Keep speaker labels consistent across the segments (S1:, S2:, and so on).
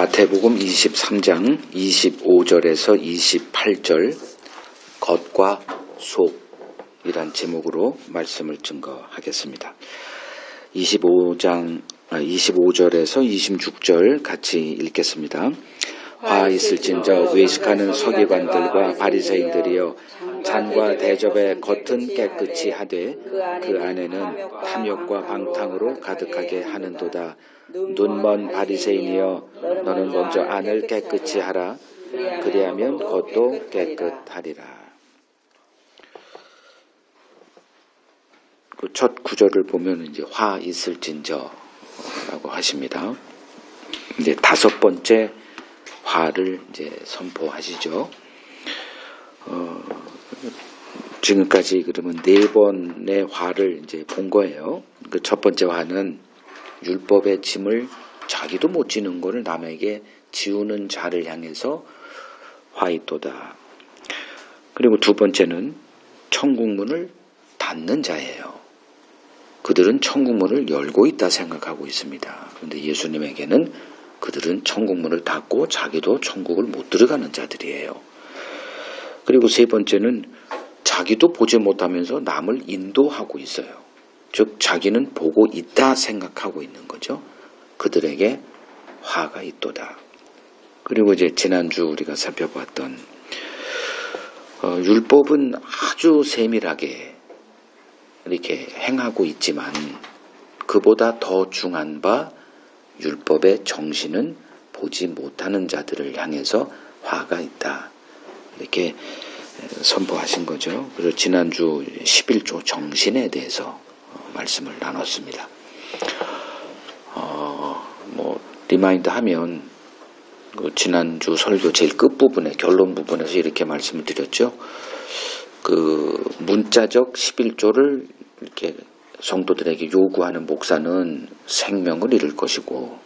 S1: 마태복음 23장 25절에서 28절 겉과 속이란 제목으로 말씀을 증거하겠습니다. 25절에서 26절 같이 읽겠습니다. 화 있을진저 외식하는 서기관들과 바리새인들이여 잔과 대접의 겉은 깨끗이 하되 그 안에는 탐욕과 방탕으로 가득하게 하는도다. 눈먼 바리새인이여 너는 먼저 안을 깨끗이 하라. 그리하면 겉도 깨끗하리라. 그 첫 구절을 보면 이제 화 있을진저라고 하십니다. 이제 다섯 번째 화를 이제 선포하시죠. 지금까지 그러면 네 번의 화를 이제 본 거예요. 그 첫 번째 화는 율법의 짐을 자기도 못 지는 것을 남에게 지우는 자를 향해서 화있도다. 그리고 두 번째는 천국문을 닫는 자예요. 그들은 천국문을 열고 있다 생각하고 있습니다. 그런데 예수님에게는 그들은 천국문을 닫고 자기도 천국을 못 들어가는 자들이에요. 그리고 세 번째는 자기도 보지 못하면서 남을 인도하고 있어요. 즉 자기는 보고 있다 생각하고 있는 거죠. 그들에게 화가 있도다. 그리고 이제 지난주 우리가 살펴봤던 율법은 아주 세밀하게 이렇게 행하고 있지만 그보다 더 중한 바 율법의 정신은 보지 못하는 자들을 향해서 화가 있다. 이렇게 선포하신 거죠. 그래서 지난주 11조 정신에 대해서 말씀을 나눴습니다. 리마인드 하면 그 지난주 설교 제일 끝부분에 결론 부분에서 이렇게 말씀을 드렸죠. 그 문자적 11조를 이렇게 성도들에게 요구하는 목사는 생명을 잃을 것이고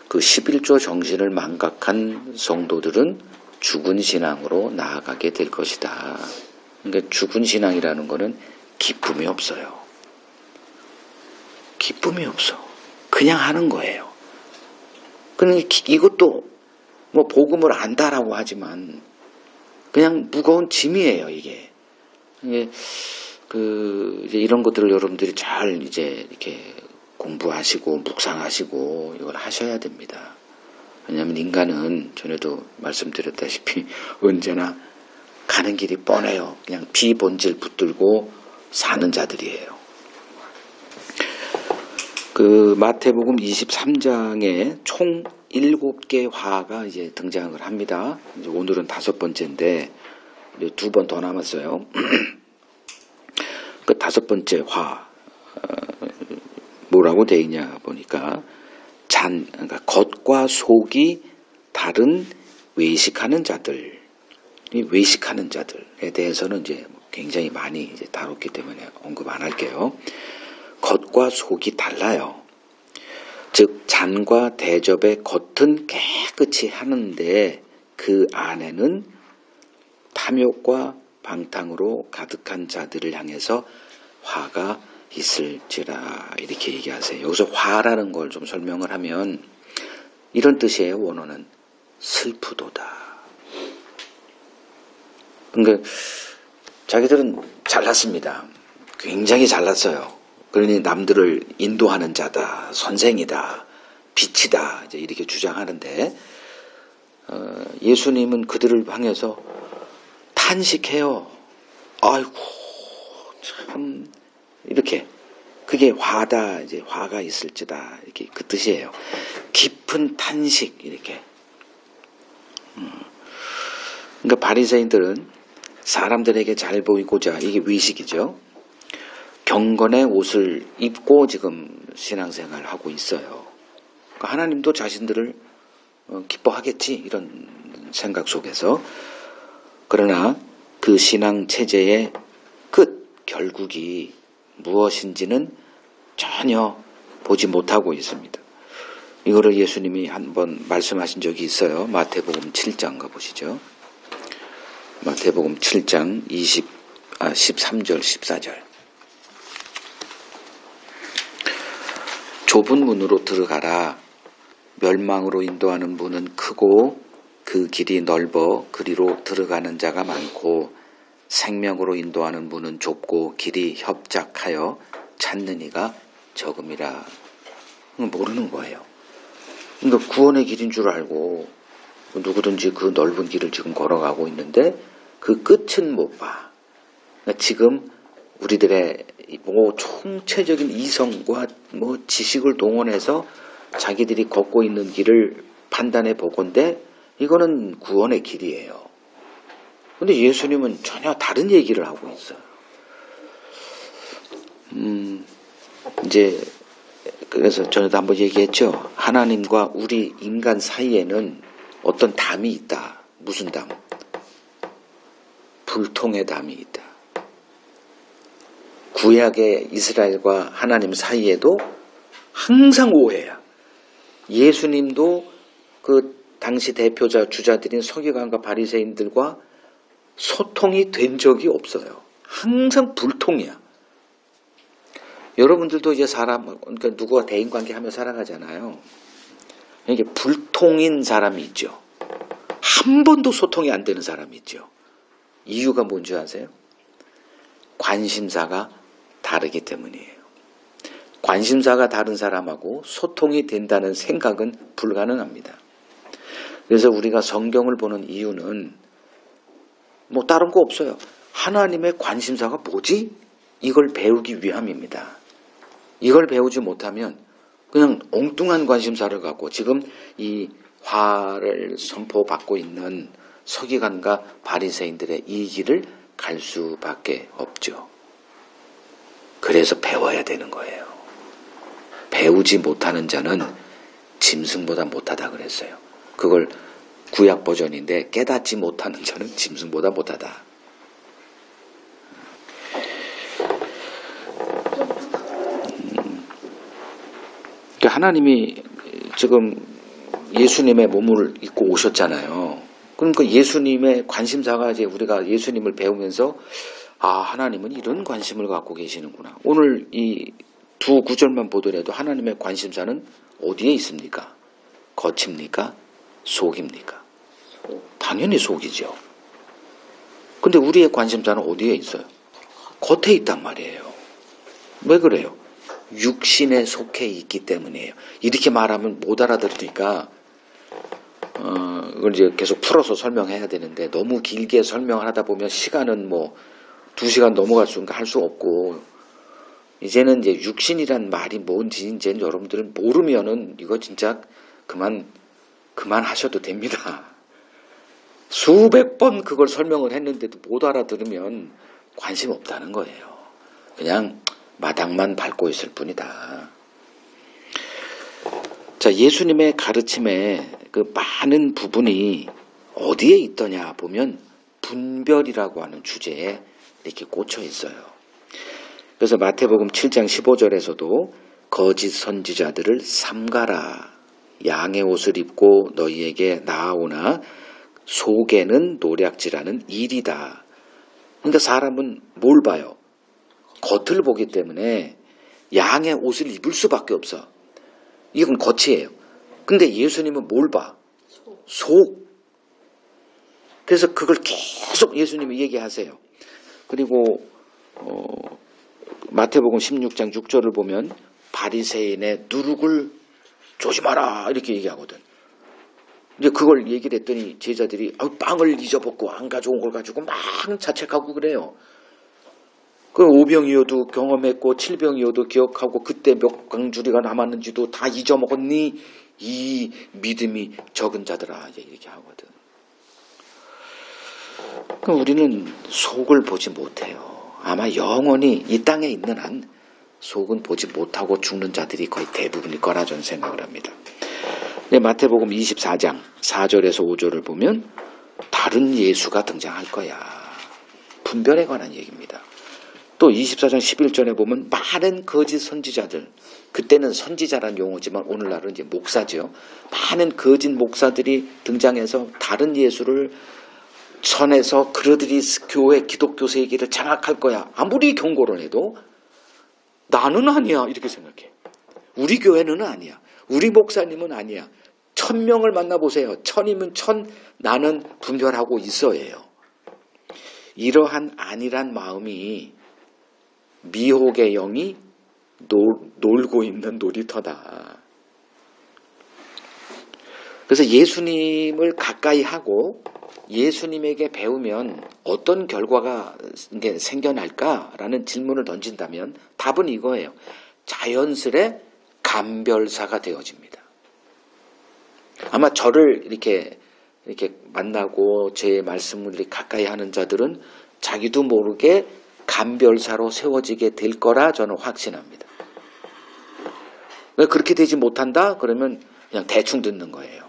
S1: 그 11조 정신을 망각한 성도들은 죽은 신앙으로 나아가게 될 것이다. 그러니까 죽은 신앙이라는 것은 기쁨이 없어요. 기쁨이 없어. 그냥 하는 거예요. 그러니까 이것도 뭐 복음을 안다라고 하지만 그냥 무거운 짐이에요, 이게. 이제 이런 것들을 여러분들이 잘 이제 이렇게 공부하시고 묵상하시고 이걸 하셔야 됩니다. 왜냐하면 인간은 전에도 말씀드렸다시피 언제나 가는 길이 뻔해요. 그냥 비본질 붙들고 사는 자들이에요. 그 마태복음 23장에 총 7개 화가 이제 등장을 합니다. 이제 오늘은 다섯 번째인데 두 번 더 남았어요. 그 다섯 번째 화 뭐라고 되어 있냐 보니까 그러니까 겉과 속이 다른 외식하는 자들, 이 외식하는 자들에 대해서는 이제 굉장히 많이 이제 다뤘기 때문에 언급 안 할게요. 겉과 속이 달라요. 즉 잔과 대접의 겉은 깨끗이 하는데 그 안에는 탐욕과 방탕으로 가득한 자들을 향해서 화가 있을지라 이렇게 얘기하세요. 여기서 화라는 걸 좀 설명을 하면 이런 뜻이에요. 원어는 슬프도다. 그러니까 자기들은 잘났습니다. 굉장히 잘났어요. 그러니 남들을 인도하는 자다, 선생이다, 빛이다 이제 이렇게 주장하는데 예수님은 그들을 향해서 탄식해요. 아이고 참 이렇게 그게 화다 이제 화가 있을지다 이렇게 그 뜻이에요. 깊은 탄식 이렇게. 그러니까 바리새인들은 사람들에게 잘 보이고자 이게 외식이죠. 경건의 옷을 입고 지금 신앙생활을 하고 있어요. 그러니까 하나님도 자신들을 기뻐하겠지 이런 생각 속에서 그러나 그 신앙 체제의 끝 결국이 무엇인지는 전혀 보지 못하고 있습니다. 이거를 예수님이 한번 말씀하신 적이 있어요. 마태복음 7장 가보시죠. 마태복음 7장 13절 14절 좁은 문으로 들어가라. 멸망으로 인도하는 문은 크고 그 길이 넓어 그리로 들어가는 자가 많고 생명으로 인도하는 문은 좁고 길이 협착하여 찾는 이가 적음이라. 모르는 거예요. 그러니까 구원의 길인 줄 알고 누구든지 그 넓은 길을 지금 걸어가고 있는데 그 끝은 못 봐. 그러니까 지금 우리들의 총체적인 이성과 지식을 동원해서 자기들이 걷고 있는 길을 판단해 보건대 이거는 구원의 길이에요. 근데 예수님은 전혀 다른 얘기를 하고 있어요. 이제 그래서 전에도 한번 얘기했죠. 하나님과 우리 인간 사이에는 어떤 담이 있다. 무슨 담? 불통의 담이 있다. 구약의 이스라엘과 하나님 사이에도 항상 오해야. 예수님도 그 당시 대표자 주자들인 서기관과 바리새인들과 소통이 된 적이 없어요. 항상 불통이야. 여러분들도 이제 그러니까 누구와 대인관계하며 살아가잖아요. 이게 불통인 사람이 있죠. 한 번도 소통이 안 되는 사람이 있죠. 이유가 뭔지 아세요? 관심사가 다르기 때문이에요. 관심사가 다른 사람하고 소통이 된다는 생각은 불가능합니다. 그래서 우리가 성경을 보는 이유는 다른 거 없어요. 하나님의 관심사가 뭐지? 이걸 배우기 위함입니다. 이걸 배우지 못하면 그냥 엉뚱한 관심사를 갖고 지금 이 화를 선포받고 있는 서기관과 바리새인들의 이 길을 갈 수밖에 없죠. 그래서 배워야 되는 거예요. 배우지 못하는 자는 짐승보다 못하다 그랬어요. 그걸 구약 버전인데 깨닫지 못하는 자는 짐승보다 못하다. 하나님이 지금 예수님의 몸을 입고 오셨잖아요. 그러니까 예수님의 관심사가 이제 우리가 예수님을 배우면서 하나님은 이런 관심을 갖고 계시는구나. 오늘 이 두 구절만 보더라도 하나님의 관심사는 어디에 있습니까? 겉입니까? 속입니까? 당연히 속이죠. 근데 우리의 관심사는 어디에 있어요? 겉에 있단 말이에요. 왜 그래요? 육신에 속해 있기 때문이에요. 이렇게 말하면 못 알아들으니까 이걸 이제 계속 풀어서 설명해야 되는데 너무 길게 설명을 하다 보면 시간은 2시간 넘어갈 수가 할 수 없고 이제는 이제 육신이란 말이 뭔지 이제 여러분들은 모르면은 이거 진짜 그만 하셔도 됩니다. 수백 번 그걸 설명을 했는데도 못 알아들으면 관심 없다는 거예요. 그냥 마당만 밟고 있을 뿐이다. 자, 예수님의 가르침의 그 많은 부분이 어디에 있더냐 보면 분별이라고 하는 주제에 이렇게 꽂혀 있어요. 그래서 마태복음 7장 15절에서도 거짓 선지자들을 삼가라. 양의 옷을 입고 너희에게 나아오나 속에는 노략질하는 일이다. 그러니까 사람은 뭘 봐요? 겉을 보기 때문에 양의 옷을 입을 수밖에 없어. 이건 겉이에요. 근데 예수님은 뭘 봐? 속. 그래서 그걸 계속 예수님이 얘기하세요. 그리고 마태복음 16장 6절을 보면 바리새인의 누룩을 조심하라 이렇게 얘기하거든. 이제 그걸 얘기를 했더니 제자들이 빵을 잊어먹고 안 가져온 걸 가지고 막 자책하고 그래요. 그 5병이어도 경험했고 7병이어도 기억하고 그때 몇 광주리가 남았는지도 다 잊어먹었니? 이 믿음이 적은 자들아 이렇게 하거든. 그럼 우리는 속을 보지 못해요. 아마 영원히 이 땅에 있는 한 속은 보지 못하고 죽는 자들이 거의 대부분일 거라 저는 생각을 합니다. 네, 마태복음 24장 4절에서 5절을 보면 다른 예수가 등장할 거야. 분별에 관한 얘기입니다. 또 24장 11절에 보면 많은 거짓 선지자들, 그때는 선지자란 용어지만 오늘날은 이제 목사죠. 많은 거짓 목사들이 등장해서 다른 예수를 전해서 그들이 교회 기독교 세계를 장악할 거야. 아무리 경고를 해도 나는 아니야 이렇게 생각해. 우리 교회는 아니야. 우리 목사님은 아니야. 1000명을 만나보세요. 1000이면 1000 나는 분별하고 있어예요. 이러한 안일한 마음이 미혹의 영이 놀고 있는 놀이터다. 그래서 예수님을 가까이 하고 예수님에게 배우면 어떤 결과가 생겨날까라는 질문을 던진다면 답은 이거예요. 자연스레 감별사가 되어집니다. 아마 저를 이렇게 만나고 제 말씀을 가까이 하는 자들은 자기도 모르게 감별사로 세워지게 될 거라 저는 확신합니다. 왜 그렇게 되지 못한다? 그러면 그냥 대충 듣는 거예요.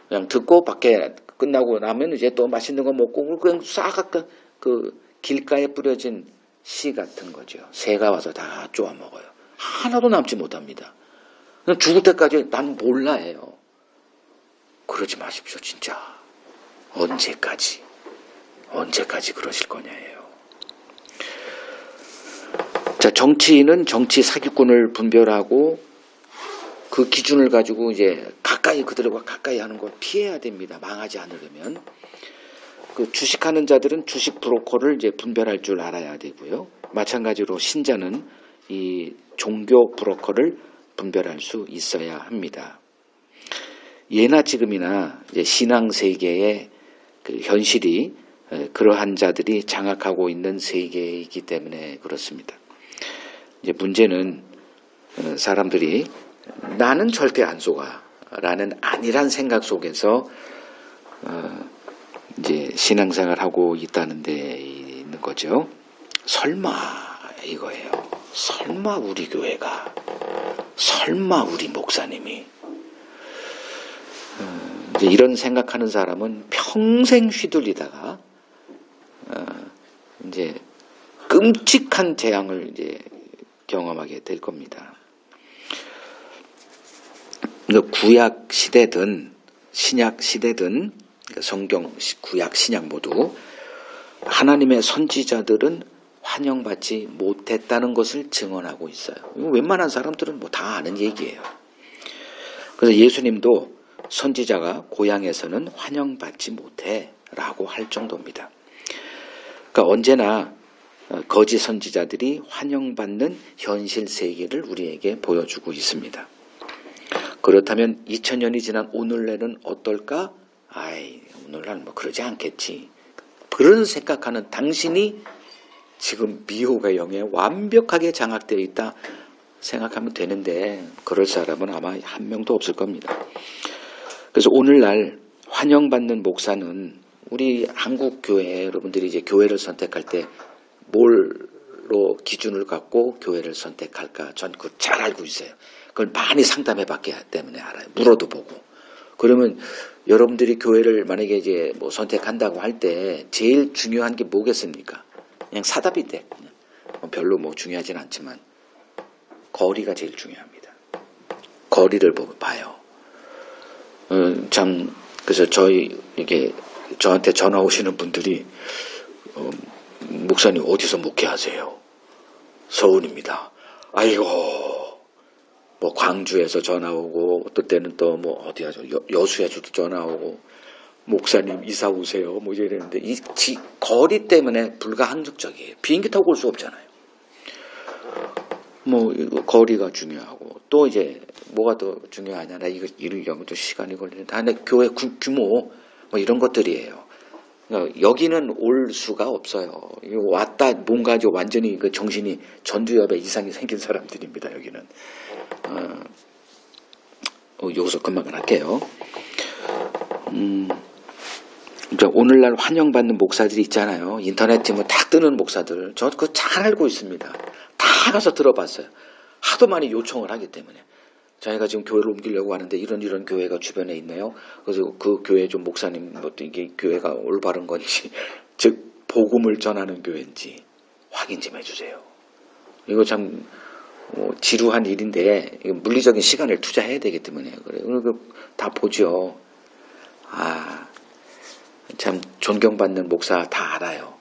S1: 그냥 듣고 밖에 끝나고 나면 이제 또 맛있는 거 먹고 그냥 싹 그 길가에 뿌려진 씨 같은 거죠. 새가 와서 다 쪼아 먹어요. 하나도 남지 못합니다. 죽을 때까지 난 몰라해요. 그러지 마십시오, 진짜. 언제까지 그러실 거냐예요. 자, 정치인은 정치 사기꾼을 분별하고 그 기준을 가지고 이제 그들과 가까이 하는 걸 피해야 됩니다. 망하지 않으려면. 그 주식하는 자들은 주식 브로커를 이제 분별할 줄 알아야 되고요. 마찬가지로 신자는 이 종교 브로커를 분별할 수 있어야 합니다. 예나 지금이나 이제 신앙 세계의 그 현실이 그러한 자들이 장악하고 있는 세계이기 때문에 그렇습니다. 이제 문제는 사람들이 나는 절대 안 속아라는 안일한 생각 속에서 이제 신앙생활 하고 있다는 데 있는 거죠. 설마 이거예요. 설마 우리 교회가, 설마 우리 목사님이 이제 이런 생각하는 사람은 평생 휘둘리다가 이제 끔찍한 재앙을 이제 경험하게 될 겁니다. 구약 시대든 신약 시대든 성경 구약 신약 모두 하나님의 선지자들은 환영받지 못했다는 것을 증언하고 있어요. 웬만한 사람들은 뭐 다 아는 얘기예요. 그래서 예수님도 선지자가 고향에서는 환영받지 못해라고 할 정도입니다. 그러니까 언제나 거짓 선지자들이 환영받는 현실 세계를 우리에게 보여주고 있습니다. 그렇다면 2000년이 지난 오늘날은 어떨까? 오늘날은 뭐 그러지 않겠지. 그런 생각하는 당신이 지금 미혹의 영에 완벽하게 장악되어 있다 생각하면 되는데 그럴 사람은 아마 한 명도 없을 겁니다. 그래서 오늘날 환영받는 목사는 우리 한국 교회 여러분들이 이제 교회를 선택할 때 뭘로 기준을 갖고 교회를 선택할까? 전 그거 잘 알고 있어요. 그걸 많이 상담해봤기 때문에 알아요. 물어도 보고. 그러면 여러분들이 교회를 만약에 이제 뭐 선택한다고 할 때 제일 중요한 게 뭐겠습니까? 그냥 사답인데 별로 뭐 중요하진 않지만 거리가 제일 중요합니다. 거리를 봐요. 그래서 저한테 전화 오시는 분들이 목사님 어디서 목회하세요? 서울입니다. 아이고 뭐 광주에서 전화 오고 어떨 때는 또 뭐 어디야죠 여수에서도 전화 오고 목사님 이사 오세요 뭐 이랬는데 이 거리 때문에 불가항력적이에요. 비행기 타고 올 수 없잖아요. 뭐 거리가 중요하고 또 이제 뭐가 더 중요하냐 나 이거 이런 것도 시간이 걸리는데 다 교회 규모 뭐 이런 것들이에요. 그러니까 여기는 올 수가 없어요. 왔다 뭔가 완전히 그 정신이 전두엽에 이상이 생긴 사람들입니다. 여기는 여기서 그만 할게요. 그러니까 오늘날 환영받는 목사들이 있잖아요. 인터넷 팀은 다 뜨는 목사들. 저 그거 잘 알고 있습니다. 다 가서 들어봤어요. 하도 많이 요청을 하기 때문에. 자기가 지금 교회를 옮기려고 하는데 이런 교회가 주변에 있네요. 그래서 그 교회 좀 목사님 이게 교회가 올바른 건지 즉 복음을 전하는 교회인지 확인 좀 해주세요. 이거 참 지루한 일인데 물리적인 시간을 투자해야 되기 때문에 그래요. 다 보죠. 참 존경받는 목사 다 알아요.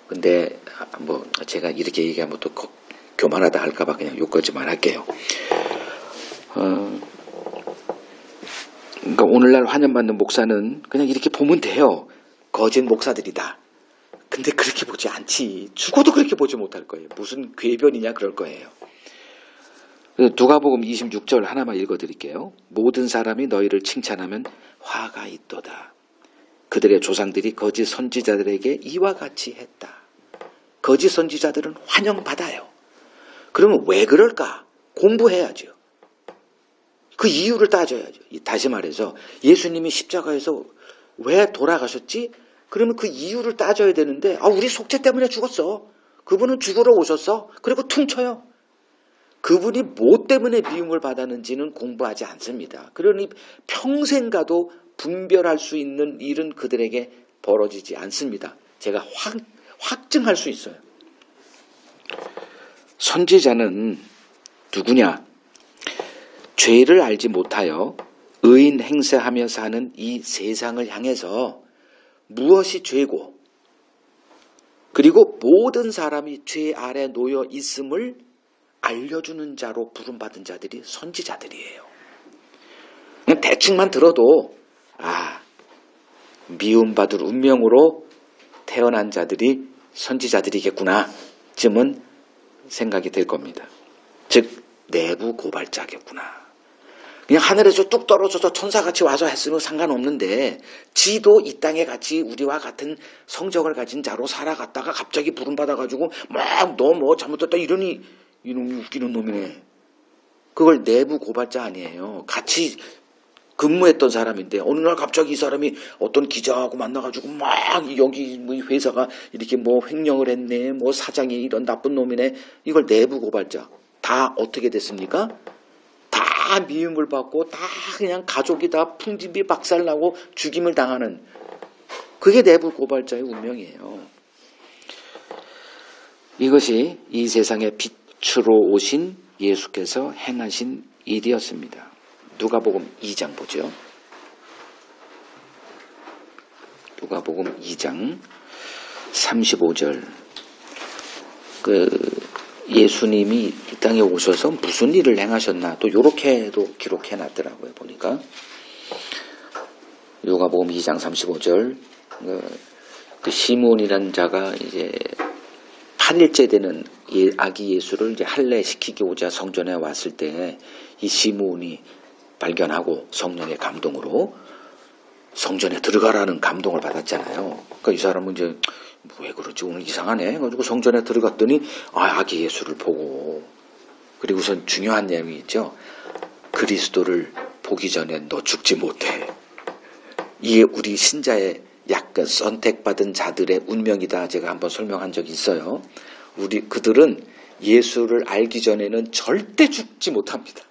S1: 근데 뭐 제가 이렇게 얘기하면 또 교만하다 할까봐 그냥 여기까지만 할게요. 그러니까 오늘날 환영받는 목사는 그냥 이렇게 보면 돼요. 거짓 목사들이다. 근데 그렇게 보지 않지. 죽어도 그렇게 보지 못할 거예요. 무슨 궤변이냐 그럴 거예요. 누가복음 26절 하나만 읽어드릴게요. 모든 사람이 너희를 칭찬하면 화가 있도다. 그들의 조상들이 거짓 선지자들에게 이와 같이 했다. 거짓 선지자들은 환영받아요. 그러면 왜 그럴까? 공부해야죠. 그 이유를 따져야죠. 다시 말해서 예수님이 십자가에서 왜 돌아가셨지? 그러면 그 이유를 따져야 되는데 우리 속죄 때문에 죽었어. 그분은 죽으러 오셨어. 그리고 퉁쳐요. 그분이 뭐 때문에 미움을 받았는지는 공부하지 않습니다. 그러니 평생 가도 분별할 수 있는 일은 그들에게 벌어지지 않습니다. 제가 확증할 수 있어요. 선지자는 누구냐? 죄를 알지 못하여 의인 행세하며 사는 이 세상을 향해서 무엇이 죄고 그리고 모든 사람이 죄 아래 놓여 있음을 알려주는 자로 부름받은 자들이 선지자들이에요. 그냥 대충만 들어도 미움받을 운명으로 태어난 자들이 선지자들이겠구나 쯤은 생각이 될 겁니다. 즉 내부 고발자겠구나. 그냥 하늘에서 뚝 떨어져서 천사같이 와서 했으면 상관없는데 지도 이 땅에 같이 우리와 같은 성적을 가진 자로 살아갔다가 갑자기 부름받아가지고 막 너 뭐 잘못했다 이러니 이놈이 웃기는 놈이네. 그걸 내부 고발자 아니에요. 같이 근무했던 사람인데 어느 날 갑자기 이 사람이 어떤 기자하고 만나가지고 막 여기 뭐 회사가 이렇게 뭐 횡령을 했네, 뭐 사장이 이런 나쁜 놈이네. 이걸 내부 고발자. 다 어떻게 됐습니까? 다 미움을 받고 다 그냥 가족이 다 풍진비 박살나고 죽임을 당하는 그게 내부 고발자의 운명이에요. 이것이 이 세상의 빛으로 오신 예수께서 행하신 일이었습니다. 누가복음 2장 보죠. 누가복음 2장 35절. 예수님이 이 땅에 오셔서 무슨 일을 행하셨나 또 요렇게도 기록해 놨더라고요. 보니까 누가복음 2장 35절 그 시몬이라는 자가 이제 8일째 되는 아기 예수를 이제 할례시키고자 성전에 왔을 때 이 시몬이 발견하고 성령의 감동으로 성전에 들어가라는 감동을 받았잖아요. 그러니까 이 사람은 이제 왜 그러지 오늘 이상하네. 그래가지고 성전에 들어갔더니 아기 예수를 보고 그리고선 중요한 내용이 있죠. 그리스도를 보기 전에 너 죽지 못해. 이게 우리 신자의 약간 선택받은 자들의 운명이다. 제가 한번 설명한 적이 있어요. 그들은 예수를 알기 전에는 절대 죽지 못합니다.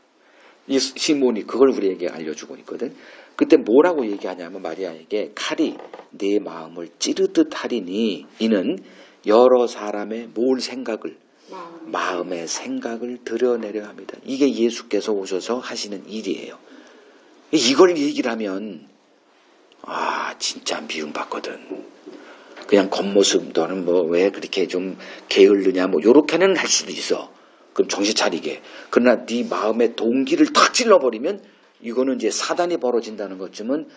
S1: 이 시몬이 그걸 우리에게 알려주고 있거든. 그때 뭐라고 얘기하냐면 마리아에게 칼이 내 마음을 찌르듯 하리니 이는 여러 사람의 마음의 생각을 드러내려 합니다. 이게 예수께서 오셔서 하시는 일이에요. 이걸 얘기를 하면 진짜 미움받거든. 그냥 겉모습 너는 뭐 왜 그렇게 좀 게을르냐 뭐 요렇게는 할 수도 있어. 그럼 정신 차리게. 그러나 네 마음의 동기를 탁 찔러버리면 이거는 이제 사단이 벌어진다는 것쯤은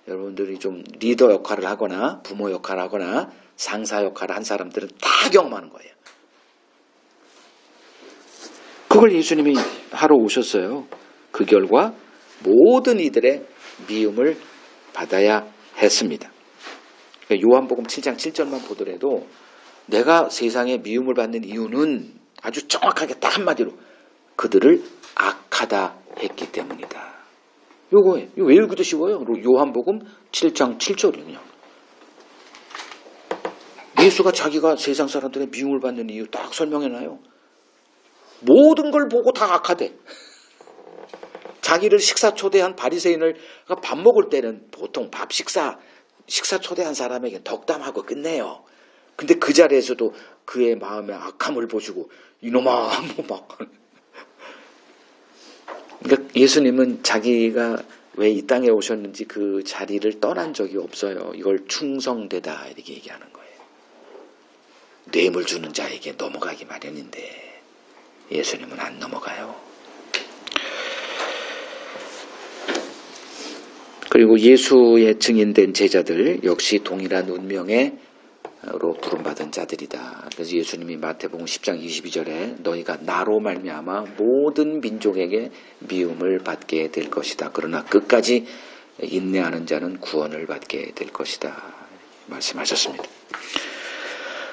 S1: 여러분들이 좀 리더 역할을 하거나 부모 역할을 하거나 상사 역할을 한 사람들은 다 경험하는 거예요. 그걸 예수님이 하러 오셨어요. 그 결과 모든 이들의 미움을 받아야 했습니다. 요한복음 7장 7절만 보더라도 내가 세상에 미움을 받는 이유는 아주 정확하게 딱 한마디로 그들을 악하다 했기 때문이다. 요거예요. 이거 외우기도 쉬워요. 요한복음 7장 7절이요. 예수가 자기가 세상 사람들의 미움을 받는 이유 딱 설명해놔요. 모든 걸 보고 다 악하대. 자기를 식사 초대한 바리새인을 밥 먹을 때는 보통 식사 초대한 사람에게 덕담하고 끝내요. 근데 그 자리에서도 그의 마음의 악함을 보시고 이놈아 뭐 막. 그러니까 예수님은 자기가 왜 이 땅에 오셨는지 그 자리를 떠난 적이 없어요. 이걸 충성되다 이렇게 얘기하는 거예요. 뇌물 주는 자에게 넘어가기 마련인데 예수님은 안 넘어가요. 그리고 예수의 증인된 제자들 역시 동일한 운명으로 부름받은 자들이다. 그래서 예수님이 마태복음 10장 22절에 너희가 나로 말미암아 모든 민족에게 미움을 받게 될 것이다. 그러나 끝까지 인내하는 자는 구원을 받게 될 것이다. 말씀하셨습니다.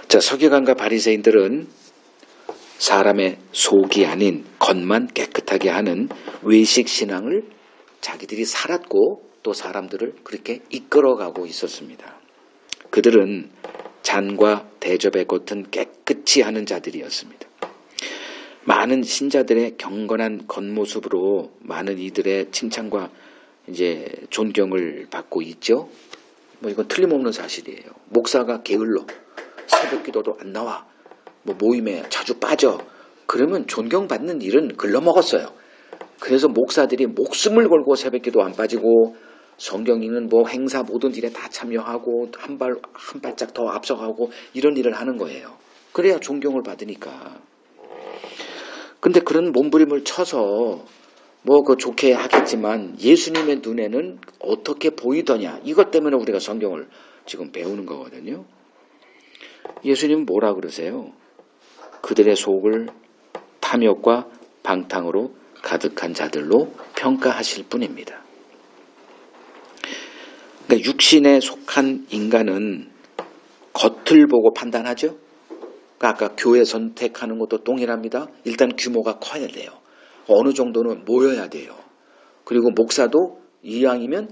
S1: 자, 서기관과 바리새인들은 사람의 속이 아닌 겉만 깨끗하게 하는 외식 신앙을 자기들이 살았고 또 사람들을 그렇게 이끌어가고 있었습니다. 그들은 잔과 대접의 겉은 깨끗이 하는 자들이었습니다. 많은 신자들의 경건한 겉모습으로 많은 이들의 칭찬과 이제 존경을 받고 있죠. 뭐 이건 틀림없는 사실이에요. 목사가 게을러, 새벽기도도 안 나와, 뭐 모임에 자주 빠져. 그러면 존경받는 일은 글러먹었어요. 그래서 목사들이 목숨을 걸고 새벽기도 안 빠지고 성경 읽는 뭐 행사 모든 일에 다 참여하고 한 발짝 더 앞서가고 이런 일을 하는 거예요. 그래야 존경을 받으니까. 근데 그런 몸부림을 쳐서 뭐 그 좋게 하겠지만 예수님의 눈에는 어떻게 보이더냐. 이것 때문에 우리가 성경을 지금 배우는 거거든요. 예수님은 뭐라 그러세요? 그들의 속을 탐욕과 방탕으로 가득한 자들로 평가하실 뿐입니다. 그러니까 육신에 속한 인간은 겉을 보고 판단하죠. 그러니까 아까 교회 선택하는 것도 동일합니다. 일단 규모가 커야 돼요. 어느 정도는 모여야 돼요. 그리고 목사도 이왕이면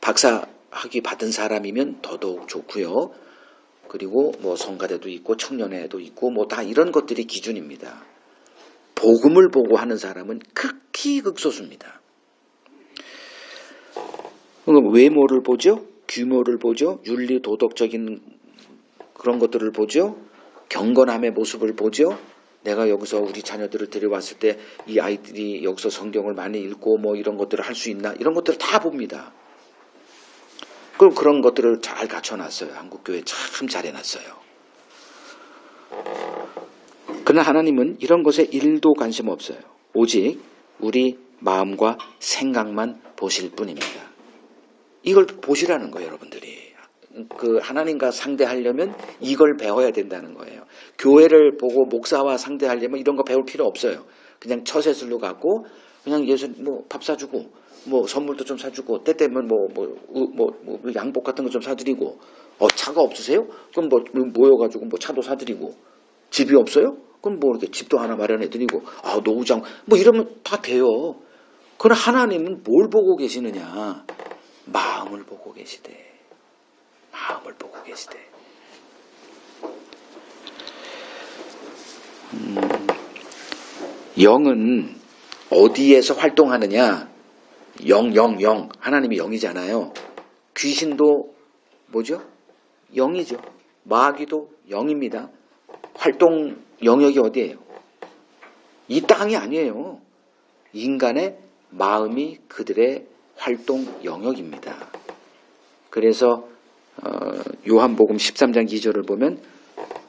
S1: 박사학위 받은 사람이면 더더욱 좋고요. 그리고 뭐 성가대도 있고 청년회도 있고 뭐 다 이런 것들이 기준입니다. 복음을 보고 하는 사람은 극히 극소수입니다. 외모를 보죠. 규모를 보죠. 윤리 도덕적인 그런 것들을 보죠. 경건함의 모습을 보죠. 내가 여기서 우리 자녀들을 데려왔을 때 이 아이들이 여기서 성경을 많이 읽고 뭐 이런 것들을 할 수 있나 이런 것들을 다 봅니다. 그럼 그런 것들을 잘 갖춰놨어요. 한국교회 참 잘해놨어요. 그러나 하나님은 이런 것에 1도 관심 없어요. 오직 우리 마음과 생각만 보실 뿐입니다. 이걸 보시라는 거예요, 여러분들이. 그 하나님과 상대하려면 이걸 배워야 된다는 거예요. 교회를 보고 목사와 상대하려면 이런 거 배울 필요 없어요. 그냥 처세술로 갖고 그냥 예수 뭐 밥 사주고 뭐 선물도 좀 사주고 때 되면 뭐 양복 같은 거 좀 사드리고 차가 없으세요? 그럼 뭐 모여가지고 뭐 차도 사드리고 집이 없어요? 그럼 뭐 이렇게 집도 하나 마련해드리고 노후장 뭐 이러면 다 돼요. 그러나 하나님은 뭘 보고 계시느냐? 마음을 보고 계시대. 마음을 보고 계시대. 영은 어디에서 활동하느냐? 영. 하나님이 영이잖아요. 귀신도 뭐죠? 영이죠. 마귀도 영입니다. 활동 영역이 어디예요? 이 땅이 아니에요. 인간의 마음이 그들의 활동 영역입니다. 그래서 요한복음 13장 2절을 보면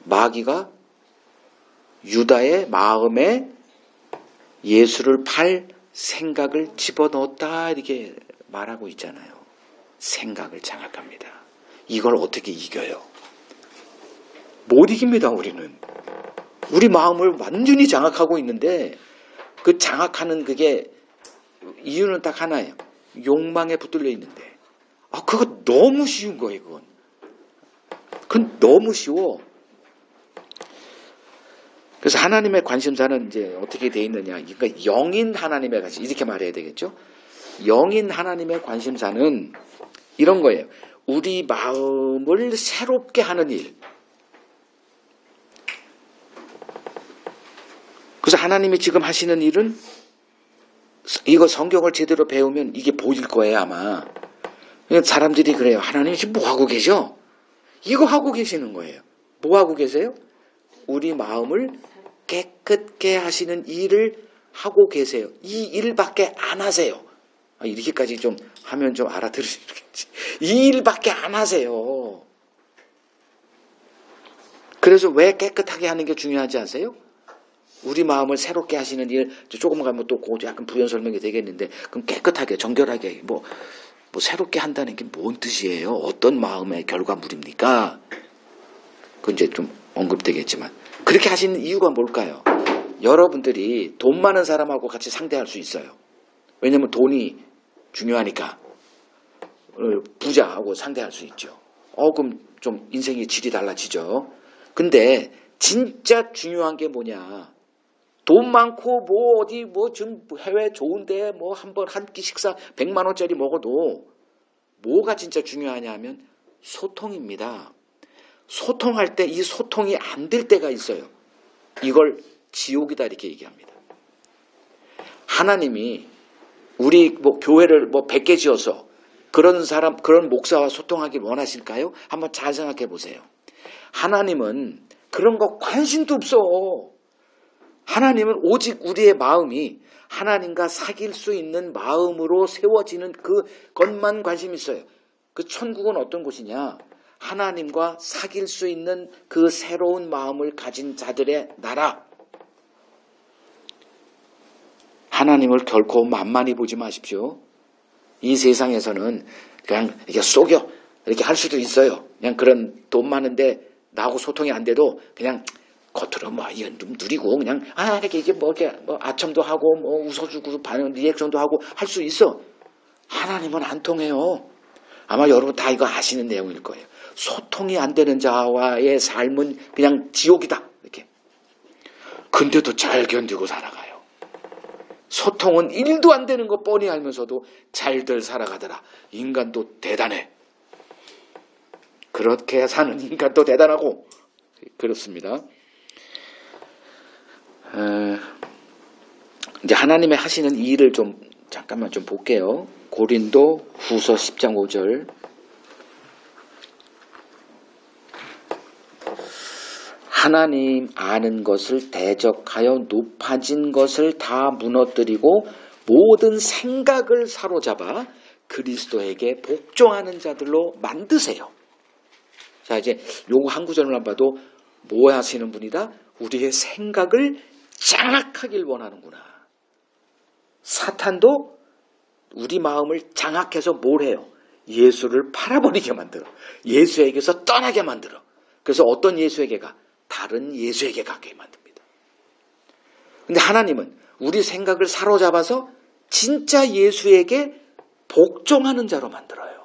S1: 마귀가 유다의 마음에 예수를 팔 생각을 집어넣었다 이렇게 말하고 있잖아요. 생각을 장악합니다. 이걸 어떻게 이겨요? 못 이깁니다. 우리는. 우리 마음을 완전히 장악하고 있는데 그 장악하는 그게 이유는 딱 하나예요. 욕망에 붙들려 있는데 그거 너무 쉬운 거예요. 그건 너무 쉬워. 그래서 하나님의 관심사는 이제 어떻게 돼 있느냐. 그러니까 영인 하나님의 관심 이렇게 말해야 되겠죠. 영인 하나님의 관심사는 이런 거예요. 우리 마음을 새롭게 하는 일. 그래서 하나님이 지금 하시는 일은 이거 성경을 제대로 배우면 이게 보일 거예요 아마. 사람들이 그래요. 하나님 지금 뭐 하고 계셔? 이거 하고 계시는 거예요. 뭐 하고 계세요? 우리 마음을 깨끗게 하시는 일을 하고 계세요. 이 일밖에 안 하세요. 이렇게까지 좀 하면 좀 알아들으시겠지. 이 일밖에 안 하세요. 그래서 왜 깨끗하게 하는 게 중요하지 아세요? 우리 마음을 새롭게 하시는 일, 조금 가면 또 약간 부연 설명이 되겠는데, 그럼 깨끗하게, 정결하게, 뭐, 뭐 새롭게 한다는 게 뭔 뜻이에요? 어떤 마음의 결과물입니까? 그건 이제 좀 언급되겠지만 그렇게 하시는 이유가 뭘까요? 여러분들이 돈 많은 사람하고 같이 상대할 수 있어요. 왜냐면 돈이 중요하니까 부자하고 상대할 수 있죠. 그럼 좀 인생의 질이 달라지죠. 근데 진짜 중요한 게 뭐냐? 돈 많고 뭐 어디 뭐 좀 해외 좋은데 뭐 한번 한 끼 식사 100만 원짜리 먹어도 뭐가 진짜 중요하냐 하면 소통입니다. 소통할 때 이 소통이 안 될 때가 있어요. 이걸 지옥이다 이렇게 얘기합니다. 하나님이 우리 뭐 교회를 뭐 100개 지어서 그런 사람, 그런 목사와 소통하길 원하실까요? 한번 잘 생각해 보세요. 하나님은 그런 거 관심도 없어. 하나님은 오직 우리의 마음이 하나님과 사귈 수 있는 마음으로 세워지는 그것만 관심 있어요. 그 천국은 어떤 곳이냐? 하나님과 사귈 수 있는 그 새로운 마음을 가진 자들의 나라. 하나님을 결코 만만히 보지 마십시오. 이 세상에서는 그냥 이렇게 속여 이렇게 할 수도 있어요. 그냥 그런 돈 많은데 나하고 소통이 안 돼도 그냥 겉으로 뭐 이건 좀 누리고 그냥 이렇게 뭐 이렇게 뭐 아첨도 하고 뭐 웃어주고 반응 리액션도 하고 할 수 있어. 하나님은 안 통해요. 아마 여러분 다 이거 아시는 내용일 거예요. 소통이 안 되는 자와의 삶은 그냥 지옥이다 이렇게. 근데도 잘 견디고 살아가요. 소통은 1도 안 되는 거 뻔히 알면서도 잘들 살아가더라. 인간도 대단해. 그렇게 사는 인간도 대단하고 그렇습니다. 이제 하나님의 하시는 이 일을 좀 잠깐만 좀 볼게요. 고린도 후서 10장 5절. 하나님 아는 것을 대적하여 높아진 것을 다 무너뜨리고 모든 생각을 사로잡아 그리스도에게 복종하는 자들로 만드세요. 자, 이제 요거 한 구절만 봐도 뭐 하시는 분이다? 우리의 생각을 장악하길 원하는구나. 사탄도 우리 마음을 장악해서 뭘 해요? 예수를 팔아버리게 만들어. 예수에게서 떠나게 만들어. 그래서 어떤 예수에게 가? 다른 예수에게 가게 만듭니다. 근데 하나님은 우리 생각을 사로잡아서 진짜 예수에게 복종하는 자로 만들어요.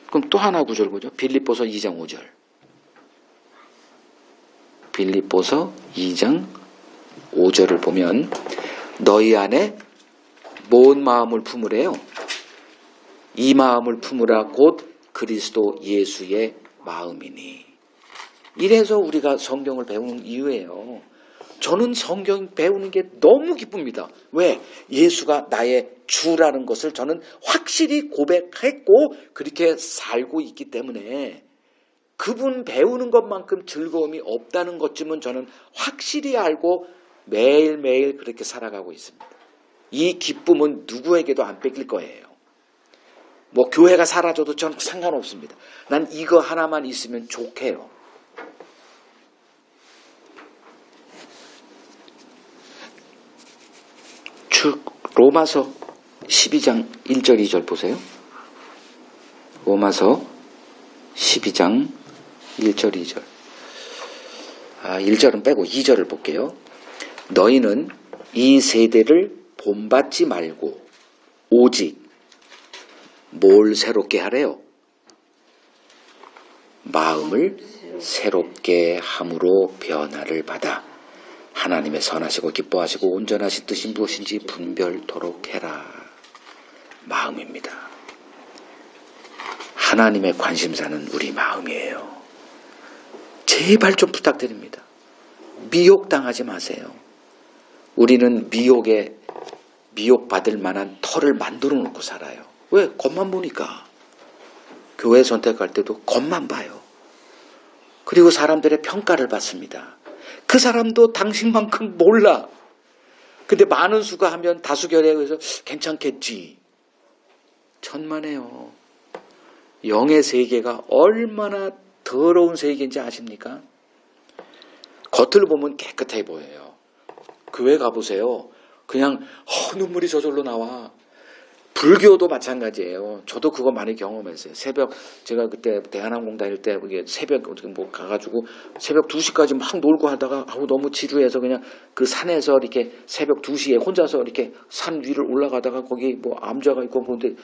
S1: 그럼 또 하나 구절 보죠. 빌립보서 2장 5절. 빌립보서 2장 5절을 보면 너희 안에 뭔 마음을 품으래요? 이 마음을 품으라 곧 그리스도 예수의 마음이니. 이래서 우리가 성경을 배우는 이유예요. 저는 성경 배우는 게 너무 기쁩니다. 왜? 예수가 나의 주라는 것을 저는 확실히 고백했고 그렇게 살고 있기 때문에 그분 배우는 것만큼 즐거움이 없다는 것쯤은 저는 확실히 알고 매일매일 그렇게 살아가고 있습니다. 이 기쁨은 누구에게도 안 뺏길 거예요. 뭐 교회가 사라져도 저는 상관없습니다. 난 이거 하나만 있으면 좋게요. 로마서 12장 1절 2절 보세요. 로마서 12장 1절 2절. 1절은 빼고 2절을 볼게요. 너희는 이 세대를 본받지 말고 오직 뭘 새롭게 하래요? 마음을 새롭게 함으로 변화를 받아 하나님의 선하시고 기뻐하시고 온전하신 뜻이 무엇인지 분별토록 해라. 마음입니다. 하나님의 관심사는 우리 마음이에요. 제발 좀 부탁드립니다. 미혹당하지 마세요. 우리는 미혹받을 만한 털을 만들어 놓고 살아요. 왜? 겉만 보니까. 교회 선택할 때도 겉만 봐요. 그리고 사람들의 평가를 받습니다. 그 사람도 당신만큼 몰라. 근데 많은 수가 하면 다수결에 의해서 괜찮겠지. 천만에요. 영의 세계가 얼마나 더러운 세계인지 아십니까? 겉을 보면 깨끗해 보여요. 교회 가보세요. 그냥 눈물이 저절로 나와. 불교도 마찬가지예요. 저도 그거 많이 경험했어요. 새벽, 제가 그때 대한항공 다닐 때 이게 새벽 뭐 가가지고 새벽 2시까지 막 놀고 하다가 아우 너무 지루해서 그냥 그 산에서 이렇게 새벽 2시에 혼자서 이렇게 산 위를 올라가다가 거기 뭐 암자가 있고 뭔데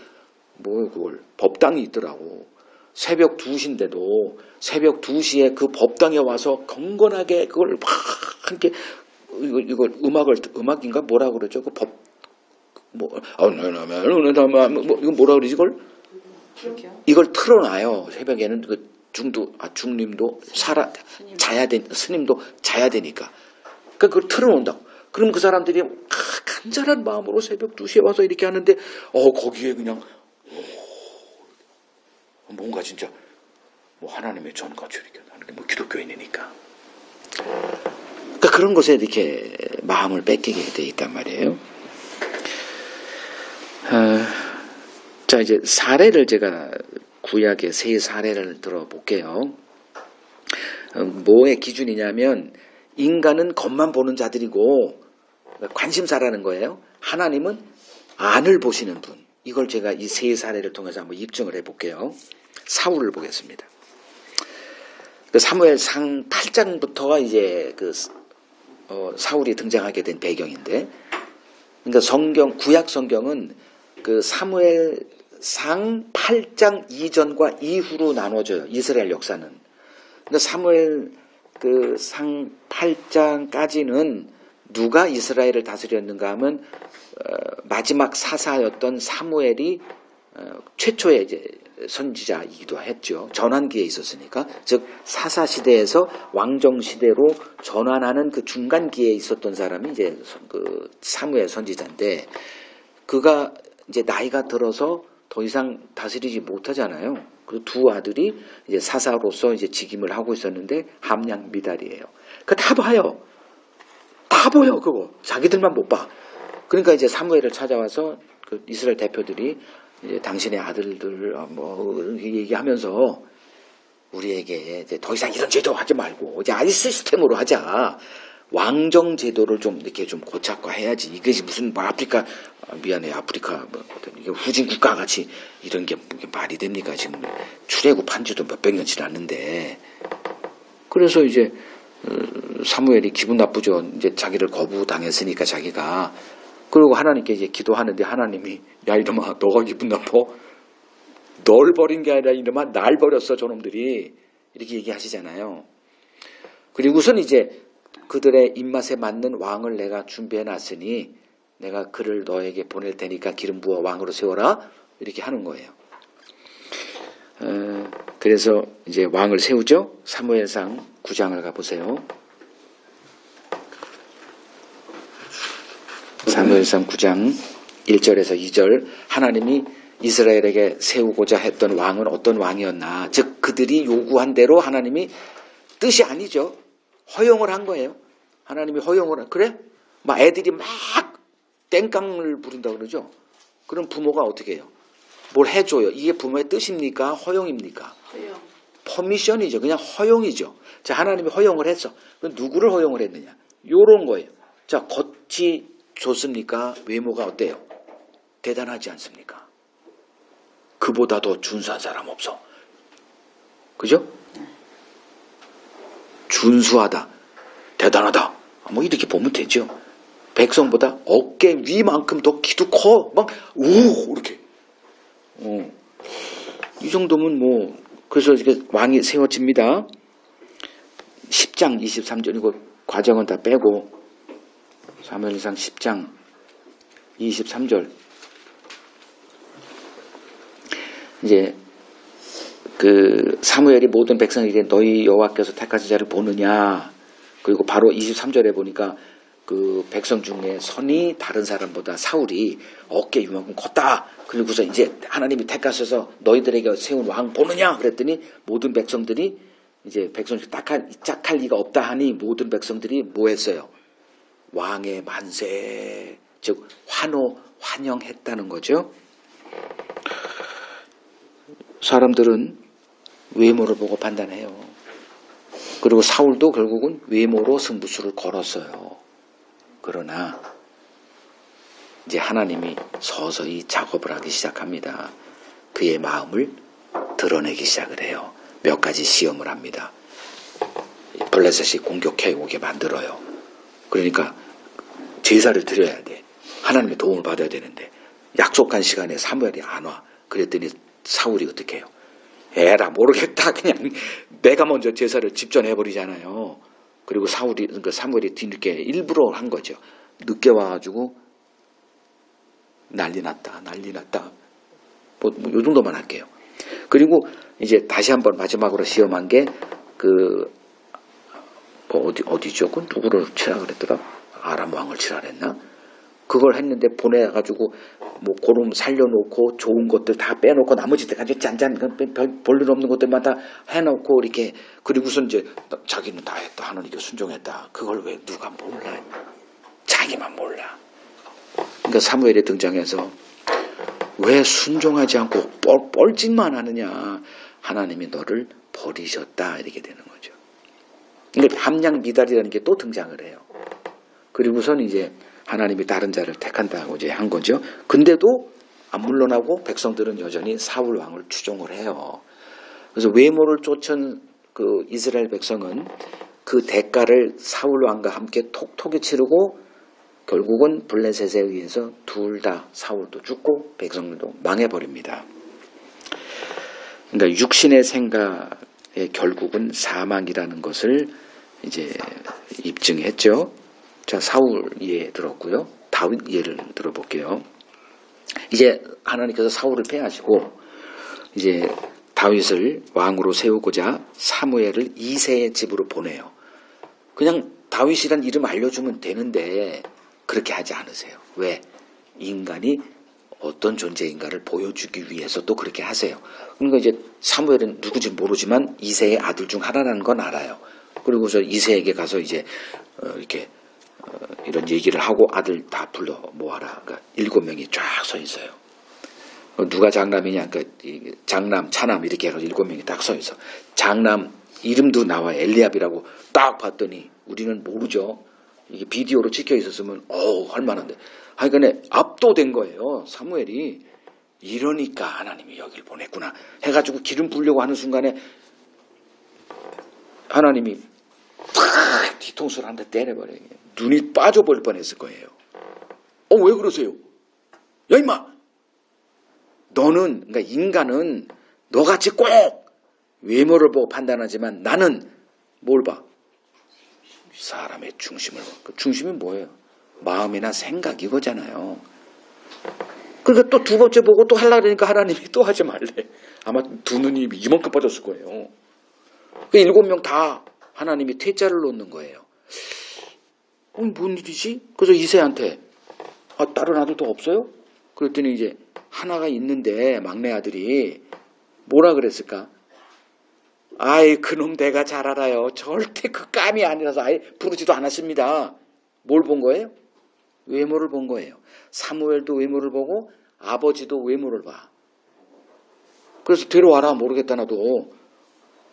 S1: 뭐 그걸 법당이 있더라고. 새벽 2시인데도 새벽 2시에 그 법당에 와서 경건하게 그걸 막 이렇게 이걸 음악인가 뭐라 그러죠? 그 이거 뭐라 그러지 이걸? 이걸 틀어놔요. 새벽에는 그 중림도 스님도 자야 되니까. 그러니까 그걸 틀어놓는다고. 그럼 그 사람들이 간절한 마음으로 새벽 2시에 와서 이렇게 하는데 거기에 그냥 뭔가 진짜 뭐 하나님의 전같이 이렇게 하는 게 뭐 기독교인이니까. 그러니까 그런 것에 이렇게 마음을 뺏기게 돼 있단 말이에요. 자, 이제 사례를 제가 구약의 세 사례를 들어볼게요. 뭐의 기준이냐면 인간은 겉만 보는 자들이고 관심사라는 거예요. 하나님은 안을 보시는 분. 이걸 제가 이 세 사례를 통해서 한번 입증을 해볼게요. 사울을 보겠습니다. 그 사무엘상 8장부터가 이제 그 사울이 등장하게 된 배경인데, 그러니까 구약 성경은 그 사무엘상 8장 이전과 이후로 나눠져요. 이스라엘 역사는. 그러니까 사무엘 그 상 8장까지는 누가 이스라엘을 다스렸는가 하면 마지막 사사였던 사무엘이 최초의 이제 선지자이기도 했죠. 전환기에 있었으니까. 즉 사사 시대에서 왕정 시대로 전환하는 그 중간기에 있었던 사람이 이제 그 사무엘 선지자인데, 그가 이제 나이가 들어서 더 이상 다스리지 못하잖아요. 그 두 아들이 이제 사사로서 이제 직임을 하고 있었는데 함량 미달이에요. 그 다 봐요. 다 보여 그거. 자기들만 못 봐. 그러니까 이제 사무엘을 찾아와서 그 이스라엘 대표들이 이제 당신의 아들들 뭐 얘기하면서 우리에게 이제 더 이상 이런 제도 하지 말고 이제 아이 시스템으로 하자. 왕정 제도를 좀 이렇게 좀 고착화해야지. 이것이 무슨 뭐 아프리카 뭐 이게 후진 국가 같이 이런 게 말이 됩니까? 지금 출애굽한 지도 몇백 년 지났는데. 그래서 이제 사무엘이 기분 나쁘죠. 이제 자기를 거부당했으니까 자기가. 그리고 하나님께 이제 기도하는데 하나님이 야 이놈아 너가 기분 나빠? 널 버린 게 아니라 이놈아 날 버렸어 저놈들이. 이렇게 얘기하시잖아요. 그리고선 이제 그들의 입맛에 맞는 왕을 내가 준비해 놨으니 내가 그를 너에게 보낼 테니까 기름 부어 왕으로 세워라. 이렇게 하는 거예요. 그래서 이제 왕을 세우죠. 사무엘상 9장을 가보세요. 사무엘상 9장 1절에서 2절. 하나님이 이스라엘에게 세우고자 했던 왕은 어떤 왕이었나. 즉 그들이 요구한 대로 하나님이 뜻이 아니죠. 허용을 한 거예요. 하나님이 허용을 그래? 막 애들이 막 땡깡을 부른다 그러죠. 그럼 부모가 어떻게 해요? 뭘 해줘요. 이게 부모의 뜻입니까? 허용입니까?
S2: 허용.
S1: 퍼미션이죠. 그냥 허용이죠. 자, 하나님이 허용을 했어. 그럼 누구를 허용을 했느냐? 요런 거예요. 자, 겉이 좋습니까? 외모가 어때요? 대단하지 않습니까? 그보다 더 준수한 사람 없어. 그죠? 준수하다. 대단하다. 뭐 이렇게 보면 되죠. 백성보다 어깨 위만큼 더 키도 커. 막 오 이렇게. 이 정도면 뭐 그래서 이렇게 왕이 세워집니다. 10장 23절 이거 과정은 다 빼고 사무엘상 10장 23절 이제 그 사무엘이 모든 백성에게 너희 여호와께서 택하신 자를 보느냐. 그리고 바로 23절에 보니까 그 백성 중에 선이 다른 사람보다 사울이 어깨 이만큼 컸다. 그리고서 이제 하나님이 택하셔서 너희들에게 세운 왕 보느냐 그랬더니 모든 백성들이 이제 백성 중에 짝할 리가 없다 하니 모든 백성들이 뭐 했어요? 왕의 만세, 즉 환영했다는 거죠. 사람들은 외모를 보고 판단해요. 그리고 사울도 결국은 외모로 승부수를 걸었어요. 그러나 이제 하나님이 서서히 작업을 하기 시작합니다. 그의 마음을 드러내기 시작을 해요. 몇 가지 시험을 합니다. 블레셋이 공격해 오게 만들어요. 그러니까 제사를 드려야 돼. 하나님의 도움을 받아야 되는데 약속한 시간에 사무엘이 안 와. 그랬더니 사울이 어떻게 해요? 에라 모르겠다. 그냥 내가 먼저 제사를 집전해버리잖아요. 그리고 그러니까 사무엘이 뒤늦게 일부러 한 거죠. 늦게 와가지고 난리 났다. 요 정도만 할게요. 그리고 이제 다시 한번 마지막으로 시험한 게 어디죠? 그 누구를 치라 그랬더라? 아람 왕을 치라 그랬나? 그걸 했는데 보내가지고 뭐 고름 살려놓고 좋은 것들 다 빼놓고 나머지 때까지 짠짠 볼일 없는 것들만 다 해놓고 이렇게 그리고선 이제 자기는 다 했다. 하나님께 순종했다. 그걸 왜 누가 몰라? 자기만 몰라. 그러니까 사무엘이 등장해서 왜 순종하지 않고 뻘짓만 하느냐. 하나님이 너를 버리셨다. 이렇게 되는 거죠. 그러니까 함량 미달이라는 게 또 등장을 해요. 그리고선 이제 하나님이 다른 자를 택한다고 이제 한 거죠. 근데도 안 물러나고 백성들은 여전히 사울 왕을 추종을 해요. 그래서 외모를 쫓은 그 이스라엘 백성은 그 대가를 사울 왕과 함께 톡톡히 치르고 결국은 블레셋에 의해서 둘 다 사울도 죽고 백성들도 망해버립니다. 그러니까 육신의 생각의 결국은 사망이라는 것을 이제 입증했죠. 자, 사울 예 들었고요. 다윗 예를 들어볼게요. 이제 하나님께서 사울을 패하시고 이제 다윗을 왕으로 세우고자 사무엘을 이새의 집으로 보내요. 그냥 다윗이란 이름 알려주면 되는데 그렇게 하지 않으세요. 왜? 인간이 어떤 존재인가를 보여주기 위해서 또 그렇게 하세요. 그러니까 이제 사무엘은 누구지 모르지만 이새의 아들 중 하나라는 건 알아요. 그리고서 이새에게 가서 이제 이렇게 이런 얘기를 하고 아들 다 불러 모아라. 그러니까 7명이 쫙 서 있어요. 누가 장남이냐? 그러니까 장남, 차남 이렇게 해가지고 7명이 딱 서 있어. 장남 이름도 나와 엘리압이라고 딱 봤더니 우리는 모르죠. 이게 비디오로 찍혀 있었으면 할만한데. 하여간에 압도된 거예요. 사무엘이. 이러니까 하나님이 여길 보냈구나 해가지고 기름 부으려고 하는 순간에 하나님이 탁 뒤통수를 한 대 때려버려요. 눈이 빠져버릴 뻔했을 거예요. 왜 그러세요? 야 임마! 너는 그러니까 인간은 너같이 꼭 외모를 보고 판단하지만 나는 뭘 봐? 사람의 중심을 봐. 그 중심이 뭐예요? 마음이나 생각 이거잖아요. 그러니까 또 두 번째 보고 또 하려고 하니까 하나님이 또 하지 말래. 아마 두 눈이 이만큼 빠졌을 거예요. 그 7명 다 하나님이 퇴짜를 놓는 거예요. 뭔 일이지? 그래서 이새한테 다른 아들도 없어요? 그랬더니 이제 하나가 있는데 막내 아들이 뭐라 그랬을까? 아이 그놈 내가 잘 알아요. 절대 그 깜이 아니라서 아예 부르지도 않았습니다. 뭘 본 거예요? 외모를 본 거예요. 사무엘도 외모를 보고 아버지도 외모를 봐. 그래서 데려와라. 모르겠다 나도.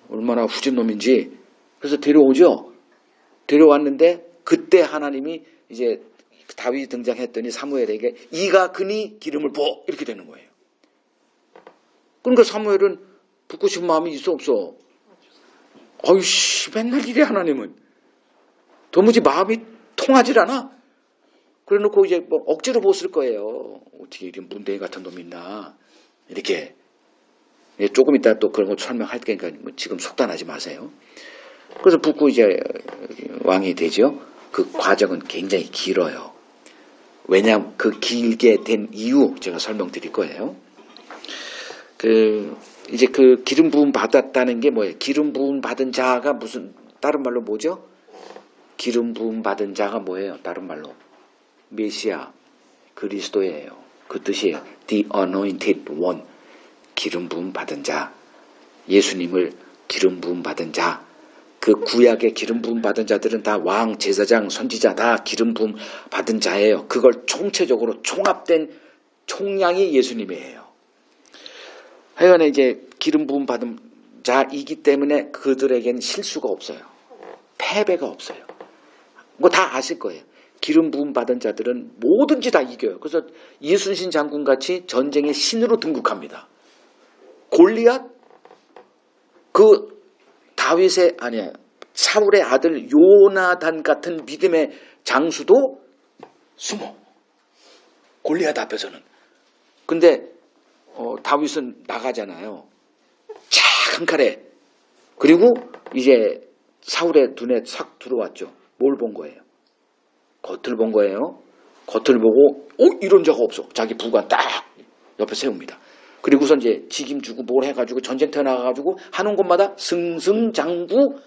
S1: 얼마나 후진 놈인지. 그래서 데려오죠. 데려왔는데 그때 하나님이 이제 다윗이 등장했더니 사무엘에게 이가 그니 기름을 부어 이렇게 되는 거예요. 그러니까 사무엘은 붓고 싶은 마음이 있어 없어? 아유씨 맨날 이래 하나님은. 도무지 마음이 통하질 않아. 그래 놓고 이제 뭐 억지로 보았을 거예요. 어떻게 이런 문대기 같은 놈이 있나. 이렇게. 조금 이따 또 그런 거 설명할 테니까 뭐 지금 속단하지 마세요. 그래서 붓고 이제 왕이 되죠. 그 과정은 굉장히 길어요. 왜냐하면 그 길게 된 이유 제가 설명드릴 거예요. 이제 그 기름 부음 받았다는 게 뭐예요? 기름 부음 받은 자가 무슨 다른 말로 뭐죠? 기름 부음 받은 자가 뭐예요? 다른 말로 메시아 그리스도예요. 그 뜻이에요. The anointed one. 기름 부음 받은 자. 예수님을 기름 부음 받은 자. 그 구약의 기름 부음 받은 자들은 다 왕, 제사장, 선지자 다 기름 부음 받은 자예요. 그걸 총체적으로 총합된 총량이 예수님이에요. 하여간에 이제 기름 부음 받은 자이기 때문에 그들에게는 실수가 없어요. 패배가 없어요. 뭐 다 아실 거예요. 기름 부음 받은 자들은 뭐든지 다 이겨요. 그래서 이순신 장군 같이 전쟁의 신으로 등극합니다. 골리앗, 그 다윗의 아니야 사울의 아들 요나단 같은 믿음의 장수도 숨어. 골리앗 앞에서는. 근데 다윗은 나가잖아요. 착 한 칼에. 그리고 이제 사울의 눈에 싹 들어왔죠. 뭘 본 거예요? 겉을 본 거예요. 겉을 보고 이런 적 없어. 자기 부관 딱 옆에 세웁니다. 그리고선 이제 직임 주고 뭘 해가지고 전쟁터 나가가지고 하는 곳마다 승승장구.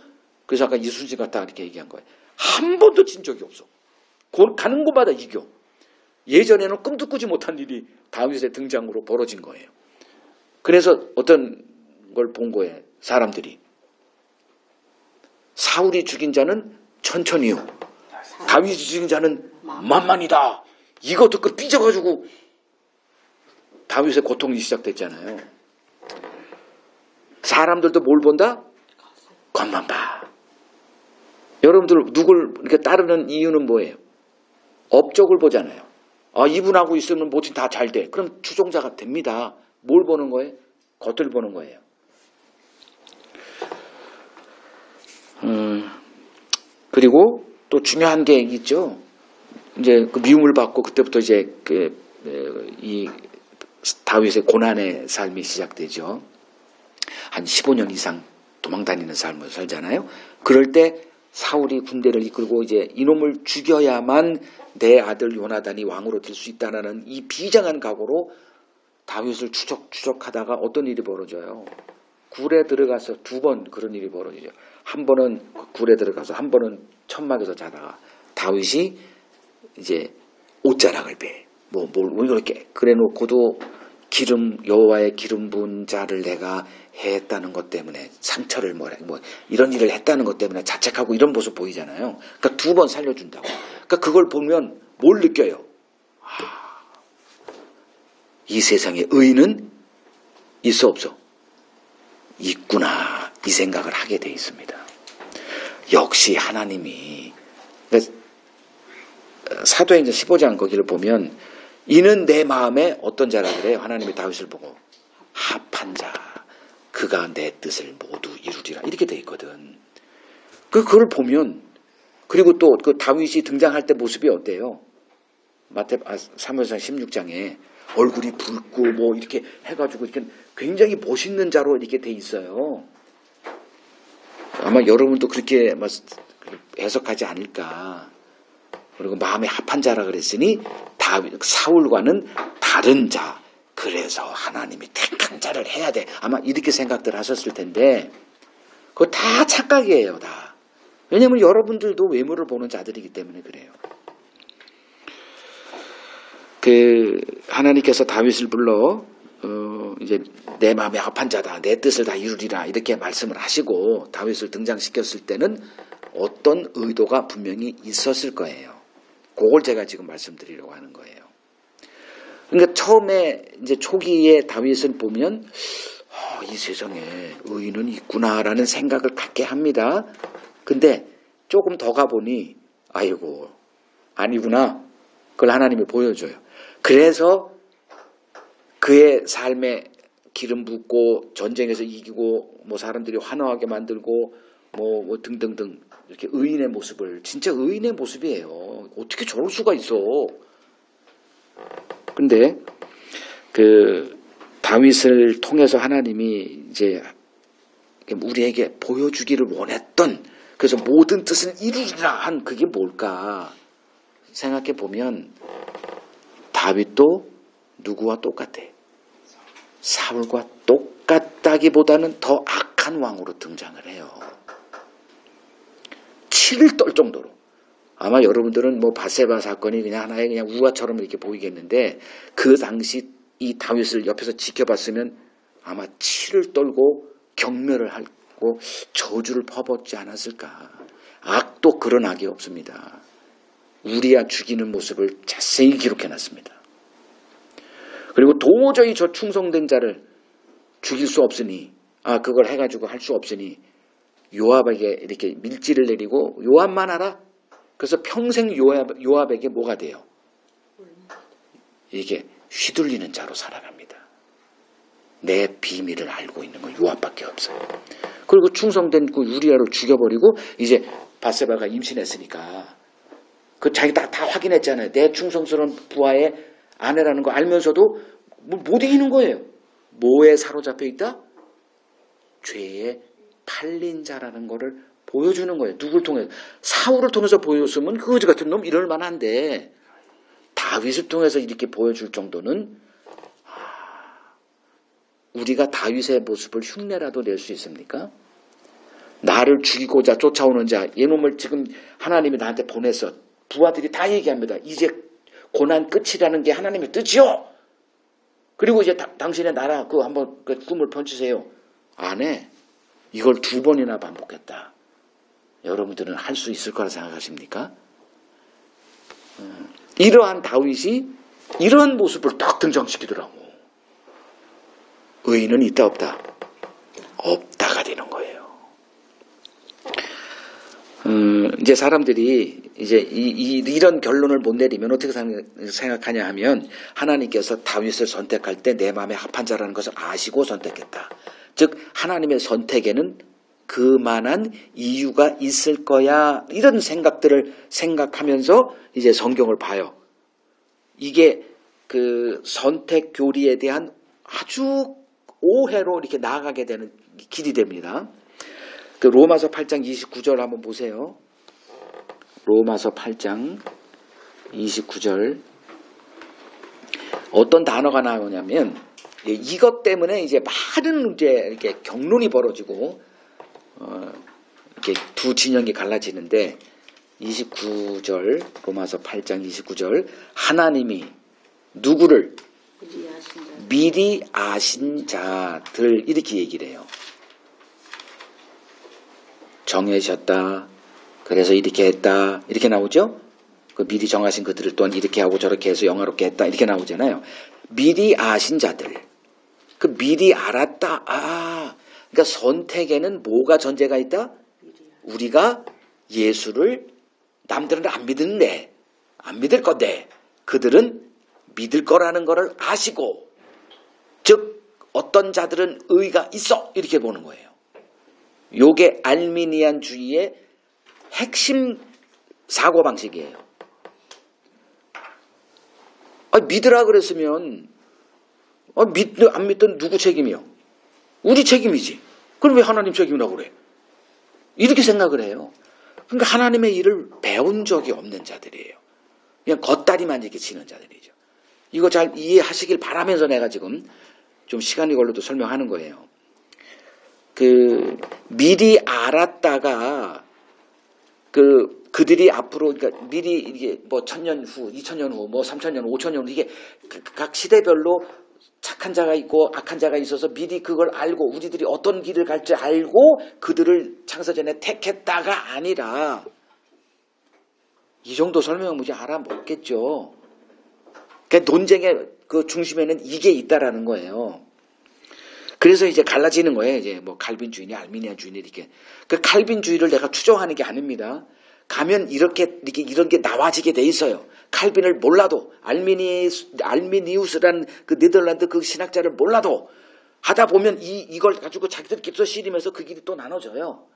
S1: 그래서 아까 이순신 같다 이렇게 얘기한 거예요. 한 번도 진 적이 없어. 가는 곳마다 이겨. 예전에는 꿈도 꾸지 못한 일이 다윗의 등장으로 벌어진 거예요. 그래서 어떤 걸 본 거예요. 사람들이. 사울이 죽인 자는 천천히요. 다윗이 죽인 자는 만만이다. 이거 듣고 삐져가지고 다윗의 고통이 시작됐잖아요. 사람들도 뭘 본다? 겉만 봐. 여러분들 누굴 이렇게 따르는 이유는 뭐예요? 업적을 보잖아요. 이분하고 있으면 뭐든 다 잘 돼. 그럼 추종자가 됩니다. 뭘 보는 거예요? 겉을 보는 거예요. 그리고 또 중요한 게 있죠. 이제 그 미움을 받고 그때부터 이제 이 다윗의 고난의 삶이 시작되죠. 한 15년 이상 도망다니는 삶을 살잖아요. 그럴 때 사울이 군대를 이끌고 이제 이놈을 죽여야만 내 아들 요나단이 왕으로 될 수 있다는 이 비장한 각오로 다윗을 추적하다가 어떤 일이 벌어져요. 굴에 들어가서 2번 그런 일이 벌어지죠. 한 번은 굴에 들어가서 한 번은 천막에서 자다가 다윗이 이제 옷자락을 베. 뭘 이렇게 그래 놓고도 여호와의 기름 부은 자를 내가 했다는 것 때문에 상처를 이런 일을 했다는 것 때문에 자책하고 이런 모습 보이잖아요. 그러니까 2번 살려준다고. 그러니까 그걸 보면 뭘 느껴요? 이 세상에 의인은 있어 없어? 있구나. 이 생각을 하게 돼 있습니다. 역시 하나님이 사도행전 15장 거기를 보면 이는 내 마음에 어떤 자라 그래요? 하나님이 다윗을 보고 합한 자 그가 내 뜻을 모두 이루리라 이렇게 돼 있거든. 그걸 보면 그리고 또 그 다윗이 등장할 때 모습이 어때요? 사무엘상 16장에 얼굴이 붉고 뭐 이렇게 해가지고 이렇게 굉장히 멋있는 자로 이렇게 돼 있어요. 아마 여러분도 그렇게 해석하지 않을까. 그리고 마음에 합한 자라 그랬으니 사울과는 다른 자. 그래서 하나님이 택한 자를 해야 돼. 아마 이렇게 생각들 하셨을 텐데 그거 다 착각이에요. 다. 왜냐하면 여러분들도 외모를 보는 자들이기 때문에 그래요. 하나님께서 다윗을 불러 이제 내 마음에 합한 자다. 내 뜻을 다 이루리라. 이렇게 말씀을 하시고 다윗을 등장시켰을 때는 어떤 의도가 분명히 있었을 거예요. 그걸 제가 지금 말씀드리려고 하는 거예요. 그러니까 처음에 이제 초기에 다윗은 보면 이 세상에 의인은 있구나라는 생각을 갖게 합니다. 근데 조금 더 가보니 아이고 아니구나. 그걸 하나님이 보여줘요. 그래서 그의 삶에 기름 붓고 전쟁에서 이기고 뭐 사람들이 환호하게 만들고 뭐 등등등 이렇게 의인의 모습을 진짜 의인의 모습이에요. 어떻게 저럴 수가 있어. 근데 다윗을 통해서 하나님이 이제 우리에게 보여주기를 원했던 그래서 모든 뜻을 이루리라 한 그게 뭘까 생각해 보면 다윗도 누구와 똑같아? 사울과 똑같다기보다는 더 악한 왕으로 등장을 해요. 치를 떨 정도로. 아마 여러분들은 뭐 바세바 사건이 그냥 하나의 그냥 우화처럼 이렇게 보이겠는데 그 당시 이 다윗을 옆에서 지켜봤으면 아마 치를 떨고 경멸을 하고 저주를 퍼붓지 않았을까. 악도 그런 악이 없습니다. 우리야 죽이는 모습을 자세히 기록해놨습니다. 그리고 도저히 저 충성된 자를 죽일 수 없으니 그걸 해가지고 할 수 없으니 요압에게 이렇게 밀지를 내리고 요압만 알아? 그래서 평생 요압에게 뭐가 돼요? 이게 휘둘리는 자로 살아갑니다. 내 비밀을 알고 있는 건 요압밖에 없어요. 그리고 충성된 그 우리아를 죽여버리고 이제 바세바가 임신했으니까 그 자기 다 확인했잖아요. 내 충성스러운 부하의 아내라는 거 알면서도 못 이기는 거예요. 뭐에 사로잡혀 있다? 죄에 팔린 자라는 거를 보여주는 거예요. 누굴 통해서? 사울을 통해서 보여줬으면 그 거지 같은 놈 이럴 만한데 다윗을 통해서 이렇게 보여줄 정도는 우리가 다윗의 모습을 흉내라도 낼 수 있습니까? 나를 죽이고자 쫓아오는 자, 이놈을 지금 하나님이 나한테 보냈어. 부하들이 다 얘기합니다. 이제 고난 끝이라는 게 하나님의 뜻이요. 그리고 이제 당신의 나라 그 한번 그 꿈을 펼치세요. 안 해. 이걸 2번이나 반복했다. 여러분들은 할 수 있을 거라 생각하십니까? 이러한 다윗이 이러한 모습을 딱 등장시키더라고. 의인은 있다 없다? 없다가 되는 거예요. 이제 사람들이 이제 이런 결론을 못 내리면 어떻게 생각하냐 하면 하나님께서 다윗을 선택할 때 내 마음에 합한 자라는 것을 아시고 선택했다. 즉 하나님의 선택에는 그만한 이유가 있을 거야. 이런 생각들을 생각하면서 이제 성경을 봐요. 이게 그 선택 교리에 대한 아주 오해로 이렇게 나아가게 되는 길이 됩니다. 그 로마서 8장 29절 한번 보세요. 로마서 8장 29절 어떤 단어가 나오냐면 이것 때문에 이제 많은 이제 이렇게 경론이 벌어지고 이렇게 두 진영이 갈라지는데 29절 로마서 8장 29절 하나님이 누구를 미리 아신 자들 이렇게 얘기를 해요. 정해졌다. 그래서 이렇게 했다. 이렇게 나오죠? 그 미리 정하신 그들을 또한 이렇게 하고 저렇게 해서 영화롭게 했다. 이렇게 나오잖아요. 미리 아신 자들. 그 미리 알았다. 그러니까 선택에는 뭐가 전제가 있다? 우리가 예수를 남들은 안 믿는데, 안 믿을 건데, 그들은 믿을 거라는 것을 아시고, 즉 어떤 자들은 의가 있어 이렇게 보는 거예요. 요게 알미니안주의의 핵심 사고방식이에요. 믿으라 그랬으면 안 믿던 누구 책임이요? 우리 책임이지. 그럼 왜 하나님 책임이라고 그래? 이렇게 생각을 해요. 그러니까 하나님의 일을 배운 적이 없는 자들이에요. 그냥 겉다리만 이렇게 치는 자들이죠. 이거 잘 이해하시길 바라면서 내가 지금 좀 시간이 걸려도 설명하는 거예요. 미리 알았다가 그들이 앞으로 그러니까 미리 이게 뭐 1000년 후, 2000년 후, 뭐 3000년, 5000년 후 이게 각 시대별로 착한 자가 있고 악한 자가 있어서 미리 그걸 알고 우리들이 어떤 길을 갈지 알고 그들을 창세전에 택했다가 아니라 이 정도 설명은 무지 알아먹겠죠. 그러니까 논쟁의 그 중심에는 이게 있다라는 거예요. 그래서 이제 갈라지는 거예요. 이제 뭐 칼빈주의니 알미니안주의니 이렇게. 그 칼빈주의를 내가 추종하는 게 아닙니다. 가면 이런 게 나와지게 돼 있어요. 칼빈을 몰라도 알미니우스라는 그 네덜란드 그 신학자를 몰라도 하다 보면 이걸 가지고 자기들끼리 씨리면서 그 길이 또 나눠져요.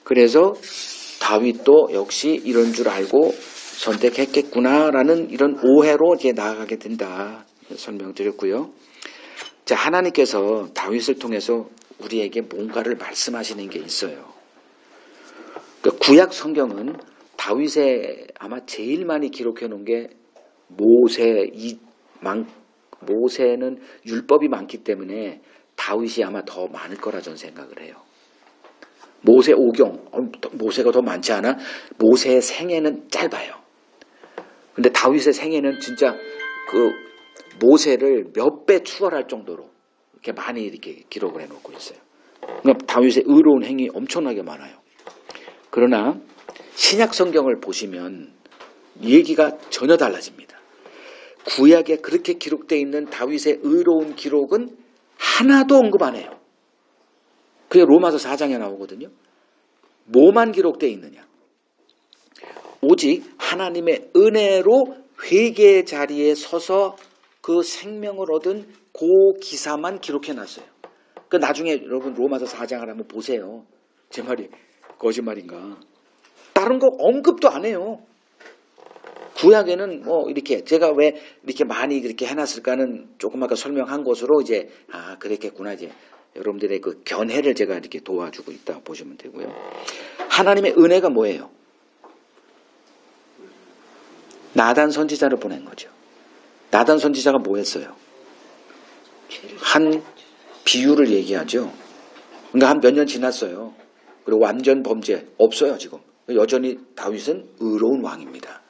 S1: 그래서 다윗도 역시 이런 줄 알고 선택했겠구나라는 이런 오해로 이제 나아가게 된다. 설명드렸고요. 자, 하나님께서 다윗을 통해서 우리에게 뭔가를 말씀하시는 게 있어요. 그러니까 구약 성경은 다윗의 아마 제일 많이 기록해 놓은 게 모세는 율법이 많기 때문에 다윗이 아마 더 많을 거라 저는 생각을 해요. 모세 오경, 모세가 더 많지 않아? 모세의 생애는 짧아요. 근데 다윗의 생애는 진짜 그 모세를 몇 배 추월할 정도로 이렇게 많이 이렇게 기록을 해놓고 있어요. 그러니까 다윗의 의로운 행위 엄청나게 많아요. 그러나 신약 성경을 보시면 얘기가 전혀 달라집니다. 구약에 그렇게 기록되어 있는 다윗의 의로운 기록은 하나도 언급 안 해요. 그게 로마서 4장에 나오거든요. 뭐만 기록되어 있느냐? 오직 하나님의 은혜로 회개의 자리에 서서 그 생명을 얻은 그 기사만 기록해놨어요. 그 나중에 여러분 로마서 4장을 한번 보세요. 제 말이 거짓말인가? 다른 거 언급도 안 해요. 구약에는 뭐 이렇게 제가 왜 이렇게 많이 그렇게 해놨을까는 조금 아까 설명한 것으로 이제 그랬겠구나 이제 여러분들의 그 견해를 제가 이렇게 도와주고 있다 보시면 되고요. 하나님의 은혜가 뭐예요? 나단 선지자를 보낸 거죠. 나단 선지자가 뭐 했어요? 한 비유를 얘기하죠. 그러니까 한 몇 년 지났어요. 그리고 완전 범죄 없어요 지금. 여전히 다윗은 의로운 왕입니다.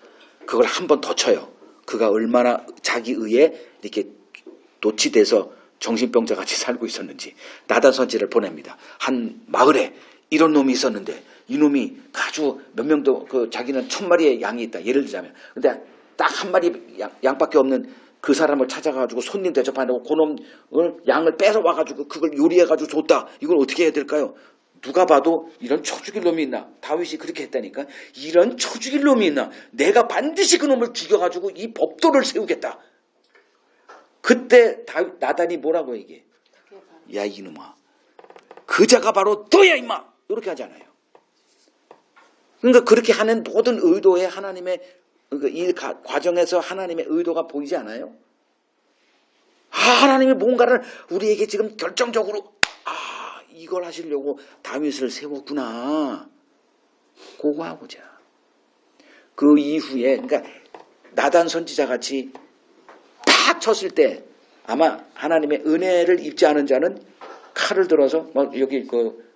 S1: 그걸 한 번 더 쳐요. 그가 얼마나 자기 의에 이렇게 도취돼서 정신병자 같이 살고 있었는지 나단 선지자를 보냅니다. 한 마을에 이런 놈이 있었는데 이 놈이 아주 몇 명도 자기는 1000마리의 양이 있다. 예를 들자면. 근데 딱 한 마리 양밖에 없는 그 사람을 찾아가지고 손님 대접하려고 그놈을 양을 뺏어 와가지고 그걸 요리해가지고 줬다. 이걸 어떻게 해야 될까요? 누가 봐도 이런 쳐 죽일 놈이 있나? 다윗이 그렇게 했다니까. 이런 쳐 죽일 놈이 있나? 내가 반드시 그 놈을 죽여가지고 이 법도를 세우겠다. 그때 나단이 뭐라고 얘기해? 야 이놈아, 그자가 바로 너야 임마. 이렇게 하잖아요. 그러니까 그렇게 하는 모든 의도에 하나님의 이 과정에서 하나님의 의도가 보이지 않아요? 하나님이 뭔가를 우리에게 지금 결정적으로 이걸 하시려고 다윗을 세웠구나. 그거 하고자. 그 이후에 그러니까 나단 선지자 같이 딱 쳤을 때 아마 하나님의 은혜를 입지 않은 자는 칼을 들어서 막 여기 그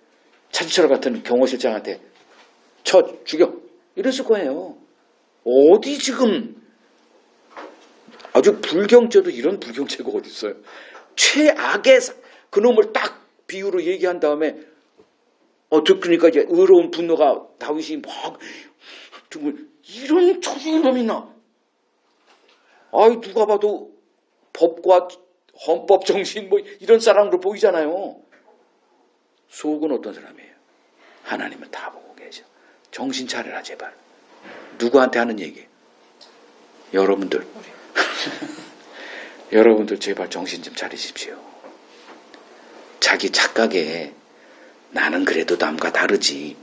S1: 차지철 같은 경호실장한테 쳐 죽여 이랬을 거예요. 어디 지금 아주 불경죄도 이런 불경죄가 어디 있어요. 최악의 그놈을 딱 비유로 얘기한 다음에 그러니까 이제 의로운 분노가 다윗이 막 이런 처죽일 놈이 있나? 누가 봐도 법과 헌법 정신 뭐 이런 사람으로 보이잖아요. 속은 어떤 사람이에요? 하나님은 다 보고 계셔. 정신 차려라 제발. 누구한테 하는 얘기? 여러분들. 여러분들 제발 정신 좀 차리십시오. 자기 착각에 나는 그래도 남과 다르지.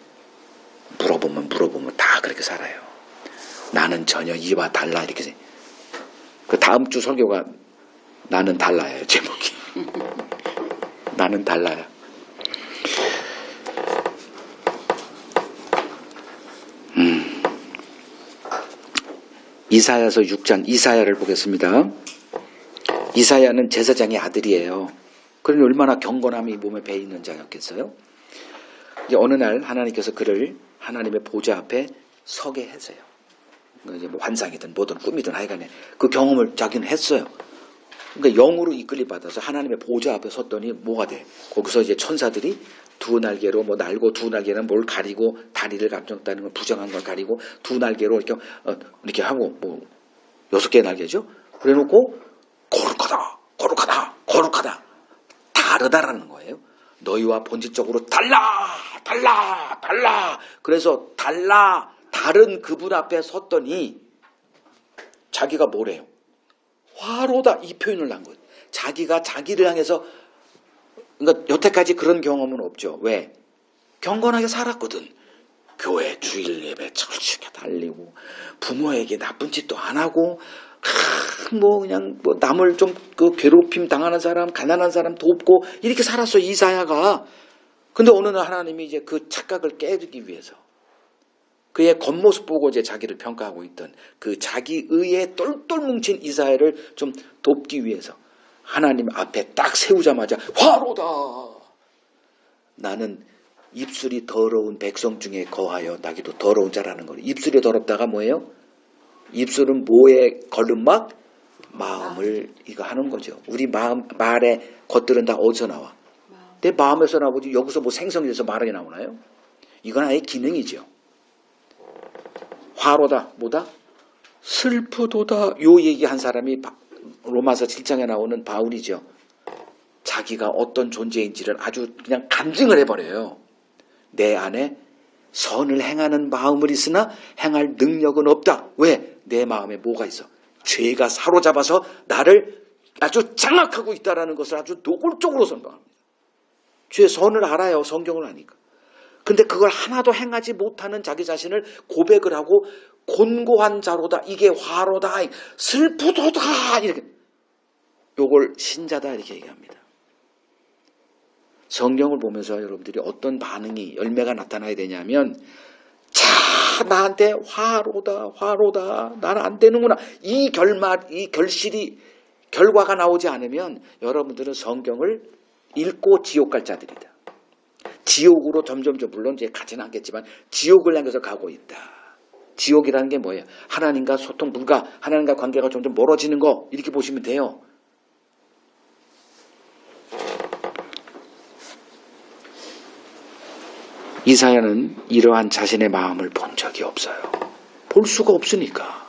S1: 물어보면 다 그렇게 살아요. 나는 전혀 이와 달라 이렇게. 그 다음 주 설교가 나는 달라요. 제목이. 나는 달라요. 이사야서 6장 이사야를 보겠습니다. 이사야는 제사장의 아들이에요. 그러니 얼마나 경건함이 몸에 배 있는 자였겠어요? 이제 어느 날 하나님께서 그를 하나님의 보좌 앞에 서게 했어요. 이제 뭐 환상이든 뭐든 꿈이든 하여간에 그 경험을 자기는 했어요. 그러니까 영으로 이끌림 받아서 하나님의 보좌 앞에 섰더니 뭐가 돼? 거기서 이제 천사들이 두 날개로 뭐 날고 두 날개는 뭘 가리고 다리를 감췄다는 걸 부정한 걸 가리고 두 날개로 이렇게 하고 뭐 6개의 날개죠. 그래놓고 거룩하다 다르다라는 거예요. 너희와 본질적으로 달라. 그래서 다른 그분 앞에 섰더니 자기가 뭐래요? 화로다 이 표현을 한 거예요. 자기가 자기를 향해서 그러니까 여태까지 그런 경험은 없죠. 왜? 경건하게 살았거든. 교회 주일 예배 철저하게 달리고 부모에게 나쁜 짓도 안 하고 그냥 남을 좀 괴롭힘 당하는 사람, 가난한 사람 돕고 이렇게 살았어 이사야가. 근데 어느 날 하나님이 이제 그 착각을 깨주기 위해서 그의 겉모습 보고 이제 자기를 평가하고 있던 그 자기 의에 똘똘 뭉친 이사야를 좀 돕기 위해서 하나님 앞에 딱 세우자마자 화로다. 나는 입술이 더러운 백성 중에 거하여 나기도 더러운 자라는 거예요. 입술이 더럽다가 뭐예요? 입술은 뭐에 걸음막? 마음을 이거 하는 거죠. 우리 말의 것들은 다 어디서 나와? 내 마음에서 나오지. 여기서 뭐 생성돼서 말이 나오나요? 이건 아예 기능이죠. 화로다. 뭐다? 슬프도다. 요 얘기한 사람이 로마서 7장에 나오는 바울이죠. 자기가 어떤 존재인지를 아주 그냥 간증을 해버려요. 내 안에 선을 행하는 마음을 있으나 행할 능력은 없다. 왜? 내 마음에 뭐가 있어? 죄가 사로잡아서 나를 아주 장악하고 있다는 것을 아주 노골적으로 선포합니다. 죄의 선을 알아요. 성경을 아니까. 근데 그걸 하나도 행하지 못하는 자기 자신을 고백을 하고 곤고한 자로다. 이게 화로다. 슬프도다. 이렇게. 요걸 신자다 이렇게 얘기합니다. 성경을 보면서 여러분들이 어떤 반응이 열매가 나타나야 되냐면 자 나한테 화로다 나는 안 되는구나 이 결실이 결과가 나오지 않으면 여러분들은 성경을 읽고 지옥 갈 자들이다. 지옥으로 점점 물론 이제 가지는 않겠지만 지옥을 향해서 가고 있다. 지옥이라는 게 뭐예요? 하나님과 소통 불가, 하나님과 관계가 점점 멀어지는 거 이렇게 보시면 돼요. 이사야는 이러한 자신의 마음을 본 적이 없어요. 볼 수가 없으니까.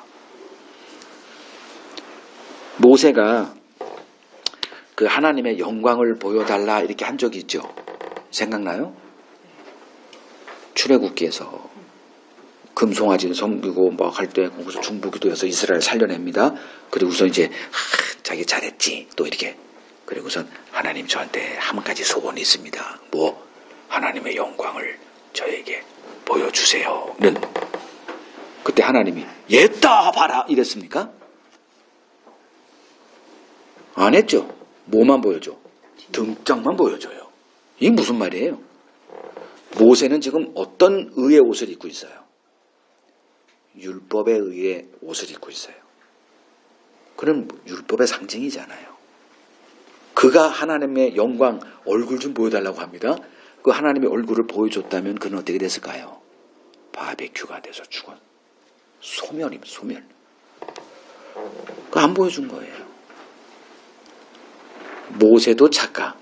S1: 모세가 그 하나님의 영광을 보여달라 이렇게 한 적이 있죠. 생각나요? 출애굽기에서 금송아지는 섬기고 막 할 때 거기서 중보기도해서 이스라엘 살려냅니다. 그리고서 이제 자기 잘했지 또 이렇게 그리고선 하나님 저한테 한 가지 소원이 있습니다. 뭐? 하나님의 영광을 저에게 보여주세요. 그때 하나님이 옛다 봐라 이랬습니까? 안 했죠. 뭐만 보여줘? 등짝만 보여줘요. 이게 무슨 말이에요? 모세는 지금 어떤 의의 옷을 입고 있어요? 율법에 의해 옷을 입고 있어요. 그럼 율법의 상징이잖아요. 그가 하나님의 영광 얼굴 좀 보여달라고 합니다. 그 하나님의 얼굴을 보여줬다면 그는 어떻게 됐을까요? 바베큐가 돼서 죽은 소멸입니다. 소멸. 그거 안 보여준 거예요. 모세도 작가,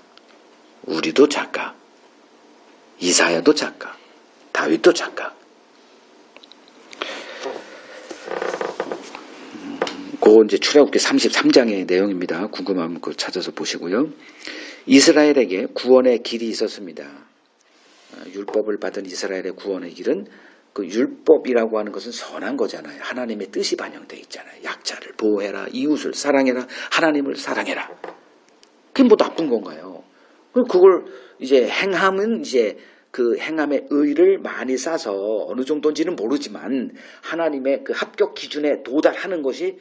S1: 우리도 작가, 이사야도 작가, 다윗도 작가. 그거 이제 출애굽기 33장의 내용입니다. 궁금하면 그거 찾아서 보시고요. 이스라엘에게 구원의 길이 있었습니다. 율법을 받은 이스라엘의 구원의 길은 그 율법이라고 하는 것은 선한 거잖아요. 하나님의 뜻이 반영되어 있잖아요. 약자를 보호해라, 이웃을 사랑해라, 하나님을 사랑해라. 그게 뭐 나쁜 건가요? 그걸 이제 행함은 이제 그 행함의 의를 많이 쌓아서 어느 정도인지는 모르지만 하나님의 그 합격 기준에 도달하는 것이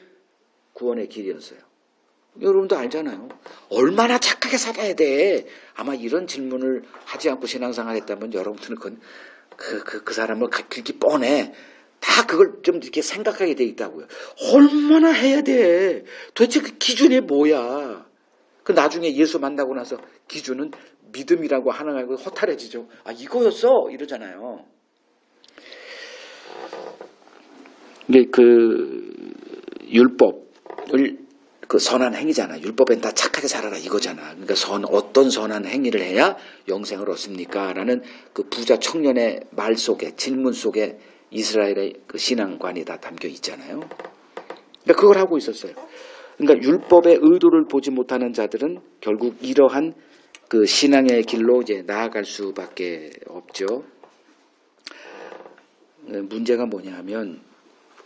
S1: 구원의 길이었어요. 여러분도 알잖아요. 얼마나 착하게 살아야 돼. 아마 이런 질문을 하지 않고 신앙생활 했다면 여러분들은 그 사람을 길기 뻔해. 다 그걸 좀 이렇게 생각하게 돼 있다고요. 얼마나 해야 돼. 도대체 그 기준이 뭐야. 그 나중에 예수 만나고 나서 기준은 믿음이라고 하는 거 알고 허탈해지죠. 아 이거였어? 이러잖아요. 근데 그 율법을 그 선한 행위잖아. 율법엔 다 착하게 살아라 이거잖아. 그러니까 어떤 선한 행위를 해야 영생을 얻습니까? 라는 그 부자 청년의 말 속에 질문 속에 이스라엘의 그 신앙관이 다 담겨 있잖아요. 그러니까 그걸 하고 있었어요. 그러니까 율법의 의도를 보지 못하는 자들은 결국 이러한 그 신앙의 길로 이제 나아갈 수밖에 없죠. 문제가 뭐냐면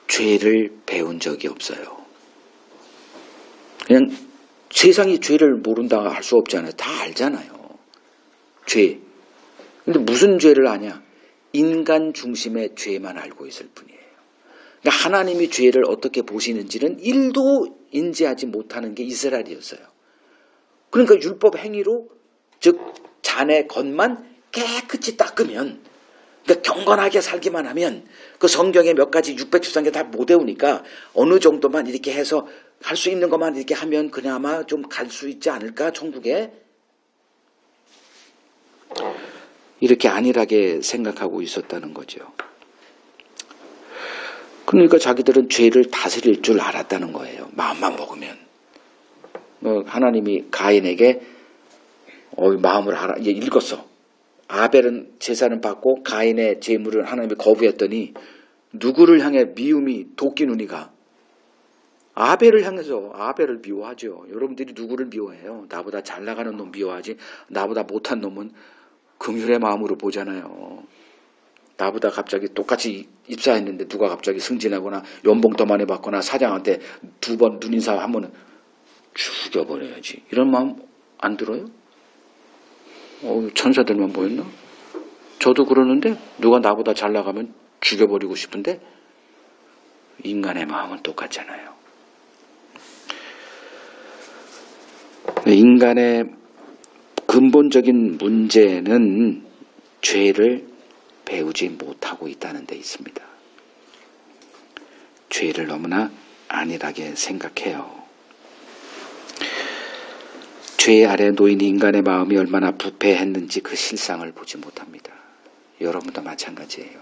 S1: 죄를 배운 적이 없어요. 그냥 세상이 죄를 모른다 할 수 없잖아요. 다 알잖아요. 죄. 근데 무슨 죄를 아냐? 인간 중심의 죄만 알고 있을 뿐이에요. 그러니까 하나님이 죄를 어떻게 보시는지는 1도 인지하지 못하는 게 이스라엘이었어요. 그러니까 율법 행위로 즉 자네 것만 깨끗이 닦으면 그러니까 경건하게 살기만 하면 그 성경에 몇 가지 613개 다 못 외우니까 어느 정도만 이렇게 해서 할 수 있는 것만 이렇게 하면 그나마 좀 갈 수 있지 않을까 천국에. 이렇게 안일하게 생각하고 있었다는 거죠. 그러니까 자기들은 죄를 다스릴 줄 알았다는 거예요. 마음만 먹으면. 하나님이 가인에게 마음을 알아 이제 읽었어. 아벨은 제사는 받고 가인의 제물을 하나님이 거부했더니 누구를 향해 미움이 도끼 눈이가 아벨을 향해서 아벨을 미워하죠. 여러분들이 누구를 미워해요? 나보다 잘 나가는 놈 미워하지. 나보다 못한 놈은 긍휼의 마음으로 보잖아요. 나보다 갑자기 똑같이 입사했는데 누가 갑자기 승진하거나 연봉 더 많이 받거나 사장한테 2번 눈인사 하면은 죽여버려야지. 이런 마음 안 들어요? 천사들만 보였나? 저도 그러는데 누가 나보다 잘 나가면 죽여버리고 싶은데 인간의 마음은 똑같잖아요. 인간의 근본적인 문제는 죄를 배우지 못하고 있다는 데 있습니다. 죄를 너무나 안일하게 생각해요. 죄 아래 놓인 인간의 마음이 얼마나 부패했는지 그 실상을 보지 못합니다. 여러분도 마찬가지예요.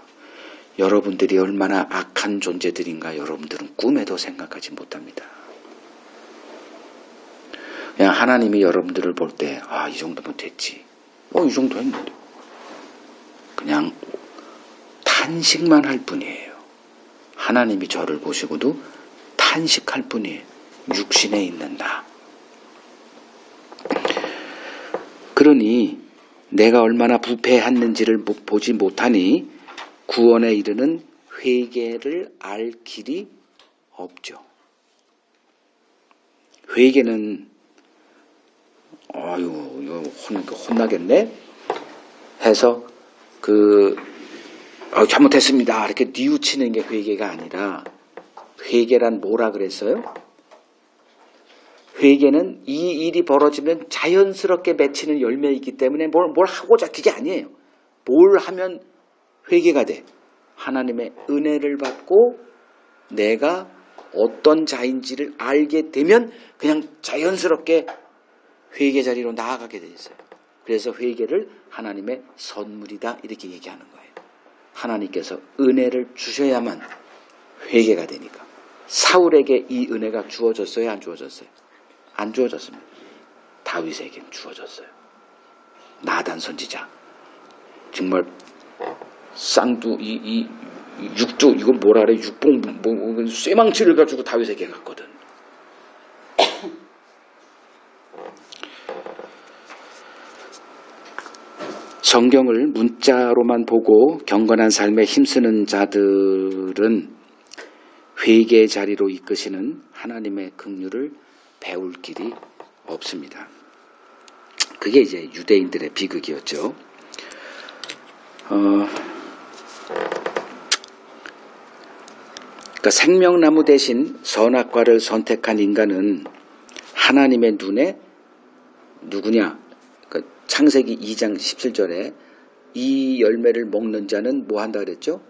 S1: 여러분들이 얼마나 악한 존재들인가 여러분들은 꿈에도 생각하지 못합니다. 그냥 하나님이 여러분들을 볼 때 이 정도면 됐지. 이 정도 했는데. 그냥 탄식만 할 뿐이에요. 하나님이 저를 보시고도 탄식할 뿐이에요. 육신에 있는 나. 그러니 내가 얼마나 부패했는지를 보지 못하니 구원에 이르는 회개를 알 길이 없죠. 회개는 이거 혼나겠네 해서 잘못했습니다 이렇게 뉘우치는 게 회개가 아니라, 회개란 뭐라 그랬어요? 회개는 이 일이 벌어지면 자연스럽게 맺히는 열매이기 때문에 뭘 하고자, 그게 아니에요. 뭘 하면 회개가 돼? 하나님의 은혜를 받고 내가 어떤 자인지를 알게 되면 그냥 자연스럽게 회개 자리로 나아가게 돼 있어요. 그래서 회개를 하나님의 선물이다 이렇게 얘기하는 거예요. 하나님께서 은혜를 주셔야만 회개가 되니까. 사울에게 이 은혜가 주어졌어요? 안 주어졌어요? 안 주어졌습니다. 다윗에게 주어졌어요. 나단 선지자. 정말 쌍두 이 육두 이건 뭐라 그래? 육봉 쇠망치를 가지고 다윗에게 갔거든. 성경을 문자로만 보고 경건한 삶에 힘쓰는 자들은 회개의 자리로 이끄시는 하나님의 긍휼을 배울 길이 없습니다. 그게 이제 유대인들의 비극이었죠. 그러니까 생명나무 대신 선악과를 선택한 인간은 하나님의 눈에 누구냐? 그러니까 창세기 2장 17절에 이 열매를 먹는 자는 뭐 한다 그랬죠?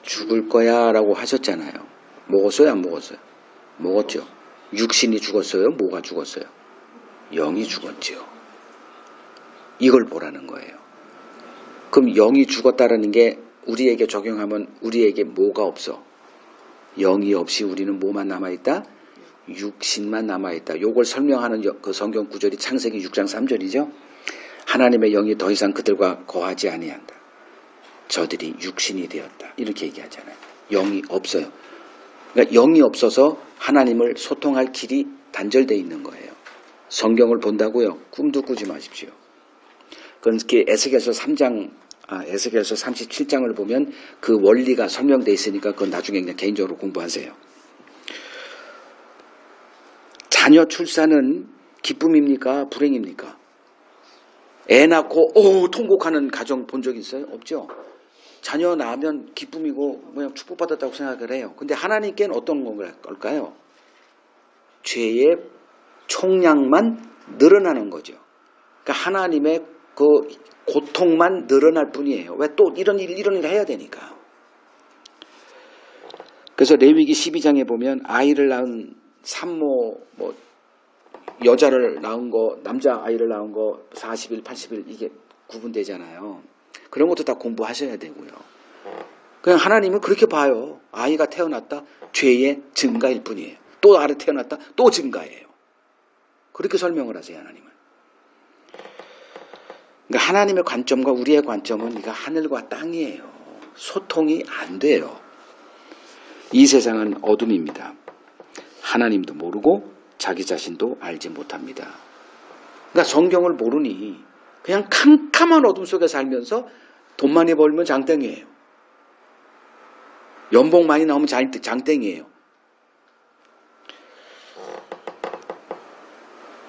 S1: 죽을 거야 라고 하셨잖아요. 먹었어요? 안 먹었어요? 먹었죠. 육신이 죽었어요? 뭐가 죽었어요? 영이 죽었죠. 이걸 보라는 거예요. 그럼 영이 죽었다라는 게 우리에게 적용하면 우리에게 뭐가 없어? 영이 없이 우리는 뭐만 남아있다? 육신만 남아있다. 요걸 설명하는 그 성경 구절이 창세기 6장 3절이죠. 하나님의 영이 더 이상 그들과 거하지 아니한다. 저들이 육신이 되었다. 이렇게 얘기하잖아요. 영이 없어요. 그러니까 영이 없어서 하나님을 소통할 길이 단절되어 있는 거예요. 성경을 본다고요? 꿈도 꾸지 마십시오. 그건 에스겔서 37장을 보면 그 원리가 설명되어 있으니까 그건 나중에 그냥 개인적으로 공부하세요. 자녀 출산은 기쁨입니까? 불행입니까? 애 낳고 통곡하는 가정 본 적 있어요? 없죠? 자녀 낳으면 기쁨이고 그냥 축복받았다고 생각을 해요. 근데 하나님께는 어떤 걸까요? 죄의 총량만 늘어나는 거죠. 그러니까 하나님의 그 고통만 늘어날 뿐이에요. 왜 또 이런 일 해야 되니까. 그래서 레위기 12장에 보면 아이를 낳은 산모, 여자를 낳은 거, 남자 아이를 낳은 거 40일, 80일 이게 구분되잖아요. 그런 것도 다 공부하셔야 되고요. 그냥 하나님은 그렇게 봐요. 아이가 태어났다, 죄의 증가일 뿐이에요. 또 아래 태어났다, 또 증가예요. 그렇게 설명을 하세요, 하나님은. 그러니까 하나님의 관점과 우리의 관점은 이거 하늘과 땅이에요. 소통이 안 돼요. 이 세상은 어둠입니다. 하나님도 모르고 자기 자신도 알지 못합니다. 그러니까 성경을 모르니 그냥 캄캄한 어둠 속에 살면서 돈 많이 벌면 장땡이에요. 연봉 많이 나오면 장땡이에요.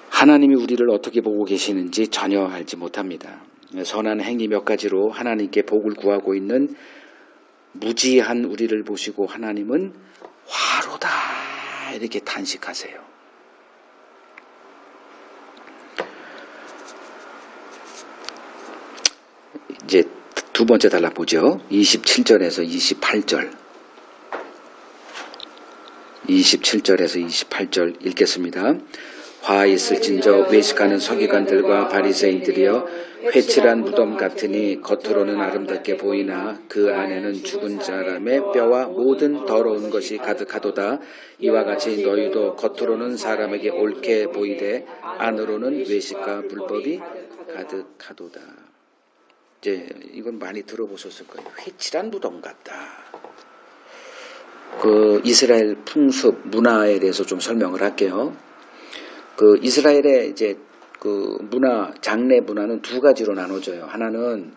S1: 하나님이 우리를 어떻게 보고 계시는지 전혀 알지 못합니다. 선한 행위 몇 가지로 하나님께 복을 구하고 있는 무지한 우리를 보시고 하나님은 화로다 이렇게 탄식하세요. 이제 두 번째 단락 보죠. 27절에서 28절. 27절에서 28절 읽겠습니다. 화 있을진저 외식하는 서기관들과 바리새인들이여 회칠한 무덤 같으니 겉으로는 아름답게 보이나 그 안에는 죽은 사람의 뼈와 모든 더러운 것이 가득하도다. 이와 같이 너희도 겉으로는 사람에게 옳게 보이되 안으로는 외식과 불법이 가득하도다. 이제 이건 많이 들어보셨을 거예요. 회칠한 무덤 같다. 그 이스라엘 풍습 문화에 대해서 좀 설명을 할게요. 그 이스라엘의 이제 그 문화, 장례 문화는 두 가지로 나눠져요. 하나는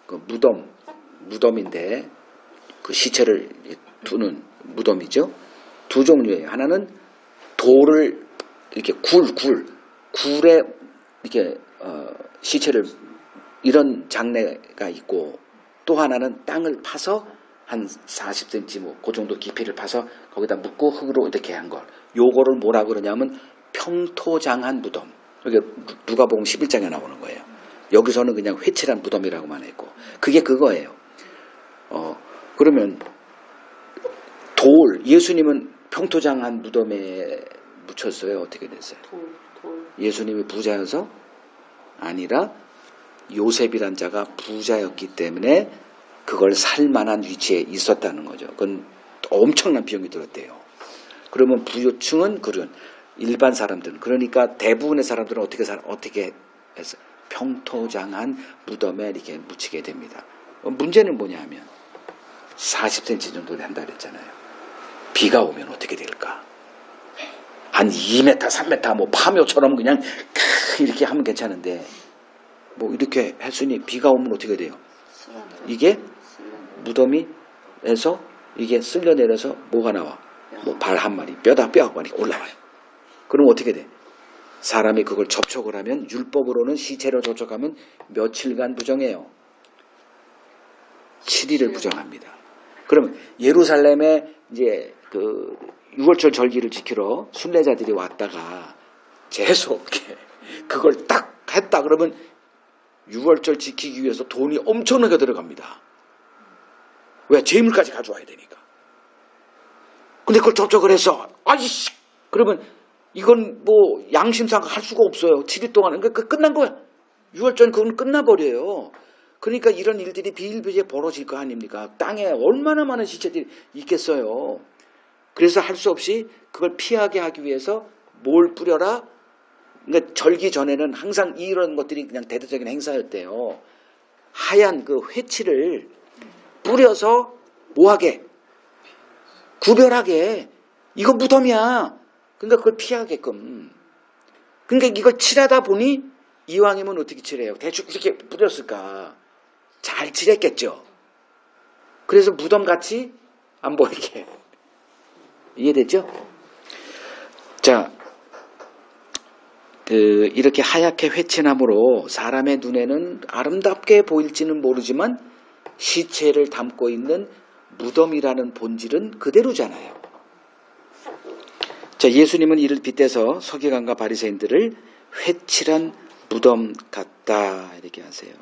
S1: 그 무덤인데 그 시체를 두는 무덤이죠. 두 종류예요. 하나는 돌을 이렇게 굴에 이렇게 시체를 이런 장례가 있고, 또 하나는 땅을 파서 한 40cm 뭐 그 정도 깊이를 파서 거기다 묻고 흙으로 이렇게 한 걸. 요거를 뭐라 그러냐면 평토장한 무덤. 여기 누가복음 11장에 나오는 거예요. 여기서는 그냥 회칠한 무덤이라고만 했고, 그게 그거예요. 그러면 예수님은 평토장한 무덤에 묻혔어요? 어떻게 됐어요? 예수님이 부자여서? 아니라 요셉이란 자가 부자였기 때문에 그걸 살 만한 위치에 있었다는 거죠. 그건 엄청난 비용이 들었대요. 그러면 부유층은 그런 일반 사람들은, 그러니까 대부분의 사람들은 어떻게 해서 평토장한 무덤에 이렇게 묻히게 됩니다. 문제는 뭐냐 하면 40cm 정도 한다 그랬잖아요. 비가 오면 어떻게 될까? 한 2m, 3m 뭐 파묘처럼 그냥 이렇게 하면 괜찮은데, 뭐 이렇게 했으니 비가 오면 어떻게 돼요? 이게 무덤이에서 이게 쓸려내려서 뭐가 나와? 뭐 발 한 마리, 뼈 한 마리 올라와요. 그럼 어떻게 돼? 사람이 그걸 접촉을 하면, 율법으로는 시체로 접촉하면 며칠간 부정해요. 7일을 부정합니다. 그러면 예루살렘에 이제 그 6월절 절기를 지키러 순례자들이 왔다가 재수없게 그걸 딱 했다 그러면 6월절 지키기 위해서 돈이 엄청나게 들어갑니다. 왜? 재물까지 가져와야 되니까. 근데 그걸 접촉을 해서 아이씨 그러면 이건 뭐 양심상 할 수가 없어요. 7일 동안. 그러니까 끝난 거야. 6월절 그건 끝나버려요. 그러니까 이런 일들이 비일비재에 벌어질 거 아닙니까? 땅에 얼마나 많은 시체들이 있겠어요. 그래서 할 수 없이 그걸 피하게 하기 위해서 뭘 뿌려라? 그러니까 절기 전에는 항상 이런 것들이 그냥 대대적인 행사였대요. 하얀 그 회칠을 뿌려서 뭐하게? 구별하게. 이거 무덤이야. 그러니까 그걸 피하게끔. 그러니까 이걸 칠하다 보니 이왕이면 어떻게 칠해요? 대충 이렇게 뿌렸을까? 잘 칠했겠죠. 그래서 무덤같이 안 보이게. 이해됐죠? 자, 이렇게 하얗게 회칠함으로 사람의 눈에는 아름답게 보일지는 모르지만 시체를 담고 있는 무덤이라는 본질은 그대로잖아요. 자, 예수님은 이를 빗대서 서기관과 바리새인들을 회칠한 무덤 같다 이렇게 하세요.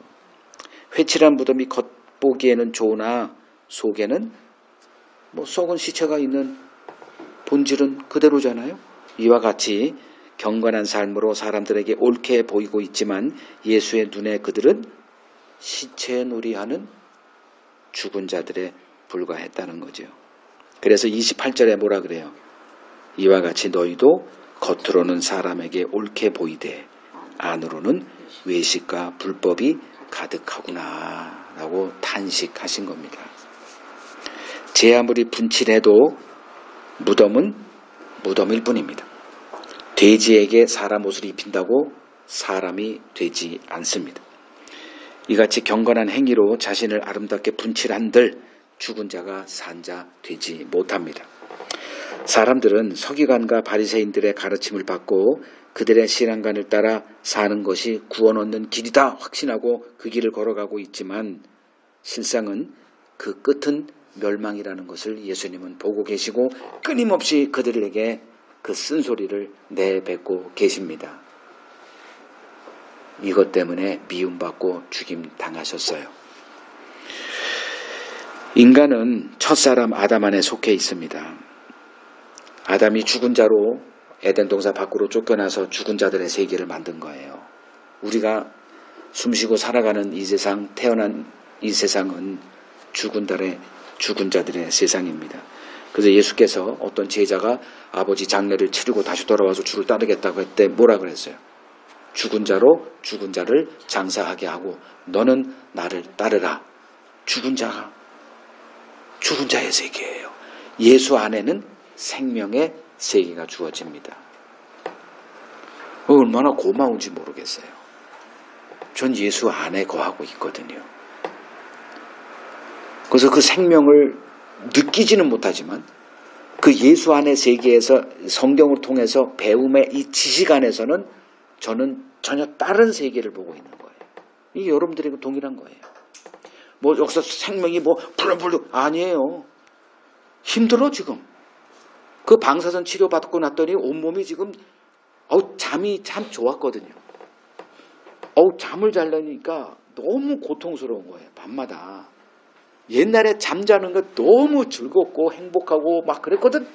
S1: 회칠한 무덤이 겉보기에는 좋으나 속에는 뭐 썩은 시체가 있는 본질은 그대로잖아요. 이와 같이 경건한 삶으로 사람들에게 옳게 보이고 있지만 예수의 눈에 그들은 시체놀이하는 죽은 자들에 불과했다는 거죠. 그래서 28절에 뭐라 그래요? 이와 같이 너희도 겉으로는 사람에게 옳게 보이되 안으로는 외식과 불법이 가득하구나 라고 탄식하신 겁니다. 제 아무리 분칠해도 무덤은 무덤일 뿐입니다. 돼지에게 사람 옷을 입힌다고 사람이 되지 않습니다. 이같이 경건한 행위로 자신을 아름답게 분칠한들 죽은 자가 산 자 되지 못합니다. 사람들은 서기관과 바리새인들의 가르침을 받고 그들의 신앙관을 따라 사는 것이 구원 얻는 길이다 확신하고 그 길을 걸어가고 있지만 실상은 그 끝은 멸망이라는 것을 예수님은 보고 계시고 끊임없이 그들에게 그 쓴소리를 내뱉고 계십니다. 이것 때문에 미움받고 죽임 당하셨어요. 인간은 첫사람 아담 안에 속해 있습니다. 아담이 죽은 자로 에덴 동산 밖으로 쫓겨나서 죽은 자들의 세계를 만든 거예요. 우리가 숨쉬고 살아가는 이 세상, 태어난 이 세상은 죽은 자들의 세상입니다. 그래서 예수께서 어떤 제자가 아버지 장례를 치르고 다시 돌아와서 주를 따르겠다고 했때 뭐라 그랬어요? 죽은 자로 죽은 자를 장사하게 하고 너는 나를 따르라. 죽은 자의 세계예요. 예수 안에는 생명의 세계가 주어집니다. 얼마나 고마운지 모르겠어요. 전 예수 안에 거하고 있거든요. 그래서 그 생명을 느끼지는 못하지만 그 예수 안의 세계에서 성경을 통해서 배움의 이 지식 안에서는 저는 전혀 다른 세계를 보고 있는 거예요. 이게 여러분들에게 동일한 거예요. 뭐 여기서 생명이 뭐 불룩불룩 아니에요. 힘들어 지금. 그 방사선 치료 받고 났더니 온몸이 지금 잠이 참 좋았거든요. 잠을 자려니까 너무 고통스러운 거예요. 밤마다. 옛날에 잠자는 거 너무 즐겁고 행복하고 막 그랬거든.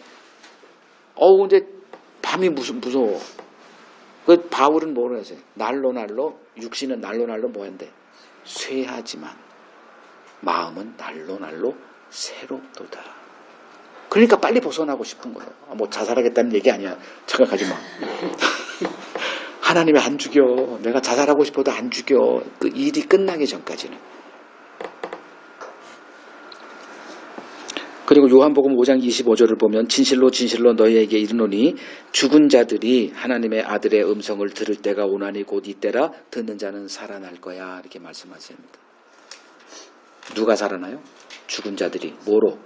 S1: 근데 밤이 무서워. 그 바울은 뭐라 했어요? 날로 육신은 날로 뭐 한대? 쇠하지만 마음은 날로 새롭도다. 그러니까 빨리 벗어나고 싶은 거예요. 뭐 자살하겠다는 얘기 아니야. 착각하지 마. 하나님이 안 죽여. 내가 자살하고 싶어도 안 죽여. 그 일이 끝나기 전까지는. 그리고 요한복음 5장 25절을 보면 진실로 너희에게 이르노니 죽은 자들이 하나님의 아들의 음성을 들을 때가 오나니 곧 이때라 듣는 자는 살아날 거야. 이렇게 말씀하십니다. 누가 살아나요? 죽은 자들이 뭐로?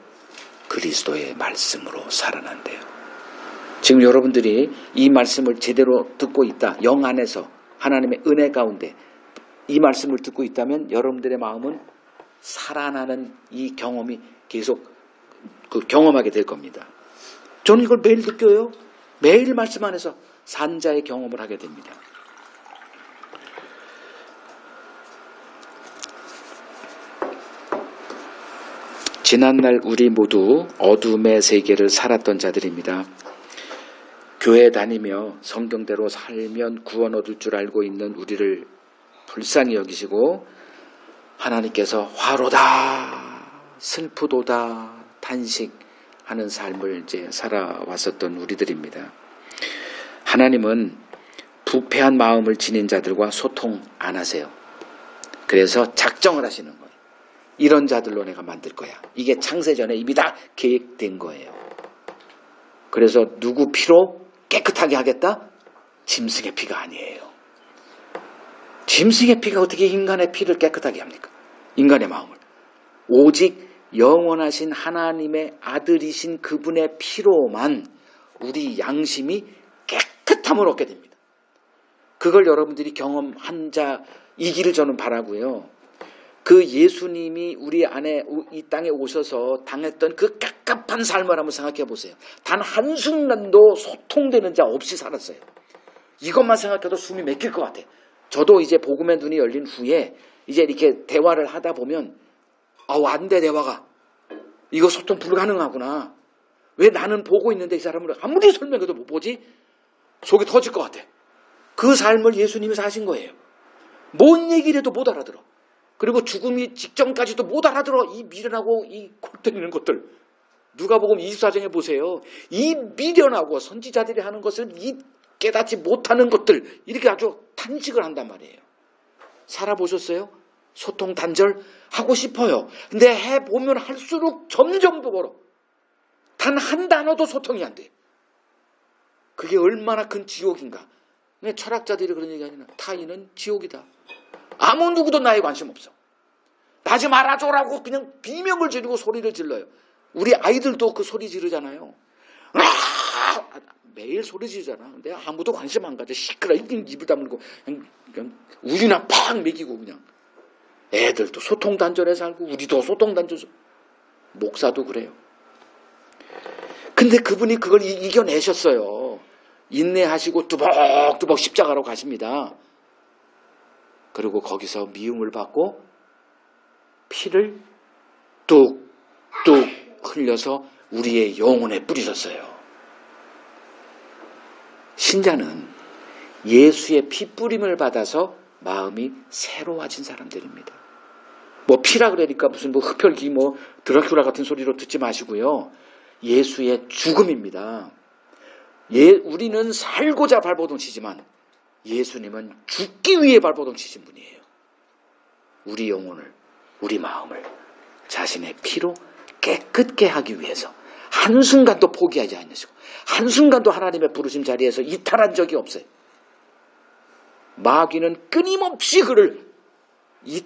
S1: 그리스도의 말씀으로 살아난대요. 지금 여러분들이 이 말씀을 제대로 듣고 있다. 영 안에서 하나님의 은혜 가운데 이 말씀을 듣고 있다면 여러분들의 마음은 살아나는 이 경험이 계속 경험하게 될 겁니다. 저는 이걸 매일 느껴요. 매일 말씀 안에서 산자의 경험을 하게 됩니다. 지난날 우리 모두 어둠의 세계를 살았던 자들입니다. 교회 다니며 성경대로 살면 구원 얻을 줄 알고 있는 우리를 불쌍히 여기시고 하나님께서 화로다, 슬프도다, 탄식하는 삶을 이제 살아왔었던 우리들입니다. 하나님은 부패한 마음을 지닌 자들과 소통 안 하세요. 그래서 작정을 하시는 거예요. 이런 자들로 내가 만들 거야. 이게 창세전에 이미 다 계획된 거예요. 그래서 누구 피로 깨끗하게 하겠다? 짐승의 피가 아니에요. 짐승의 피가 어떻게 인간의 피를 깨끗하게 합니까? 인간의 마음을. 오직 영원하신 하나님의 아들이신 그분의 피로만 우리 양심이 깨끗함을 얻게 됩니다. 그걸 여러분들이 경험한 자이기를 저는 바라고요. 그 예수님이 우리 안에 이 땅에 오셔서 당했던 그 깝깝한 삶을 한번 생각해 보세요. 단 한순간도 소통되는 자 없이 살았어요. 이것만 생각해도 숨이 막힐 것 같아요. 저도 이제 복음의 눈이 열린 후에 이제 이렇게 대화를 하다 보면 안 돼 대화가. 이거 소통 불가능하구나. 왜 나는 보고 있는데 이 사람을 아무리 설명해도 못 보지? 속이 터질 것 같아. 그 삶을 예수님이 사신 거예요. 뭔 얘기를 해도 못 알아들어. 그리고 죽음이 직전까지도 못 알아들어. 이 미련하고 이 골 때리는 것들. 누가복음 24장에 보세요. 이 미련하고 선지자들이 하는 것을 이 깨닫지 못하는 것들 이렇게 아주 탄식을 한단 말이에요. 살아보셨어요? 소통 단절 하고 싶어요. 근데 해보면 할수록 점점 더 멀어. 단 한 단어도 소통이 안 돼. 그게 얼마나 큰 지옥인가. 철학자들이 그런 얘기하잖아. 타인은 지옥이다. 아무 누구도 나에 관심 없어. 나 좀 알아줘라고 그냥 비명을 지르고 소리를 질러요. 우리 아이들도 그 소리 지르잖아요. 매일 소리 지르잖아. 근데 아무도 관심 안 가져. 시끄러. 입을 다물고 그냥 우유나 팍 먹이고 그냥. 애들도 소통단절에 살고 우리도 소통단절. 목사도 그래요. 근데 그분이 그걸 이겨내셨어요. 인내하시고 뚜벅뚜벅 십자가로 가십니다. 그리고 거기서 미움을 받고 피를 뚝뚝 흘려서 우리의 영혼에 뿌리셨어요. 신자는 예수의 피 뿌림을 받아서 마음이 새로워진 사람들입니다. 뭐 피라 그러니까 무슨 뭐 흡혈귀 뭐 드라큘라 같은 소리로 듣지 마시고요. 예수의 죽음입니다. 우리는 살고자 발버둥 치지만 예수님은 죽기 위해 발버둥 치신 분이에요. 우리 영혼을, 우리 마음을 자신의 피로 깨끗게 하기 위해서 한순간도 포기하지 않으시고 한순간도 하나님의 부르심 자리에서 이탈한 적이 없어요. 마귀는 끊임없이 그를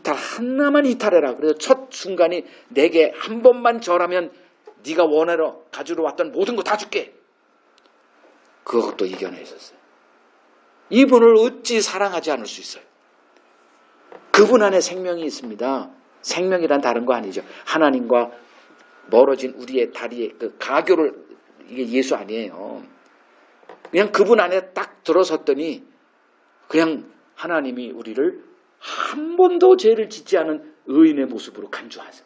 S1: 하나만 이탈해라. 그래서 첫 순간이 내게 한 번만 절하면 네가 원하러 가지러 왔던 모든 거 다 줄게. 그것도 이겨내셨어요. 이분을 어찌 사랑하지 않을 수 있어요. 그분 안에 생명이 있습니다. 생명이란 다른 거 아니죠. 하나님과 멀어진 우리의 다리에 그 가교를, 이게 예수 아니에요. 그냥 그분 안에 딱 들어섰더니 그냥 하나님이 우리를 한 번도 죄를 짓지 않은 의인의 모습으로 간주하세요.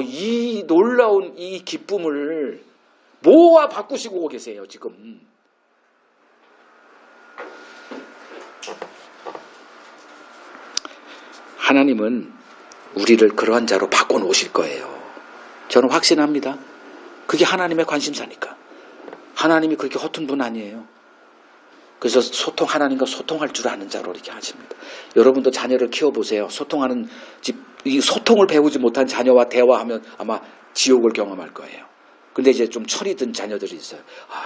S1: 이 놀라운 이 기쁨을 뭐와 바꾸시고 계세요 지금. 하나님은 우리를 그러한 자로 바꿔놓으실 거예요. 저는 확신합니다. 그게 하나님의 관심사니까. 하나님이 그렇게 허튼 분 아니에요. 그래서 하나님과 소통할 줄 아는 자로 이렇게 하십니다. 여러분도 자녀를 키워보세요. 소통하는 이 소통을 배우지 못한 자녀와 대화하면 아마 지옥을 경험할 거예요. 근데 이제 좀 철이 든 자녀들이 있어요.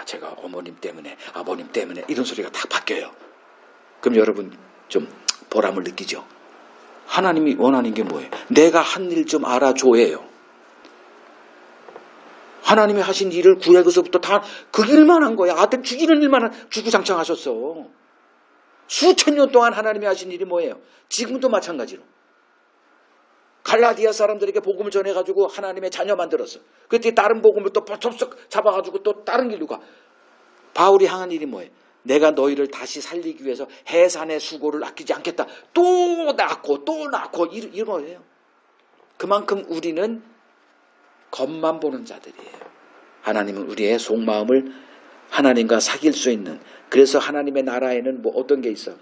S1: 제가 어머님 때문에, 아버님 때문에 이런 소리가 다 바뀌어요. 그럼 여러분 좀 보람을 느끼죠. 하나님이 원하는 게 뭐예요? 내가 한 일 좀 알아줘예요. 하나님이 하신 일을 구약에서부터 다 그 일만 한 거야. 아들 죽이는 일만 주구장창 하셨어. 수천 년 동안 하나님이 하신 일이 뭐예요? 지금도 마찬가지로. 갈라디아 사람들에게 복음을 전해가지고 하나님의 자녀 만들었어. 그때 다른 복음을 또 덥석 잡아가지고 또 다른 길로 가. 바울이 향한 일이 뭐예요? 내가 너희를 다시 살리기 위해서 해산의 수고를 아끼지 않겠다. 또 낳고 이런 거예요. 그만큼 우리는 겉만 보는 자들이에요. 하나님은 우리의 속마음을 하나님과 사귈 수 있는, 그래서 하나님의 나라에는 뭐 어떤 게 있어?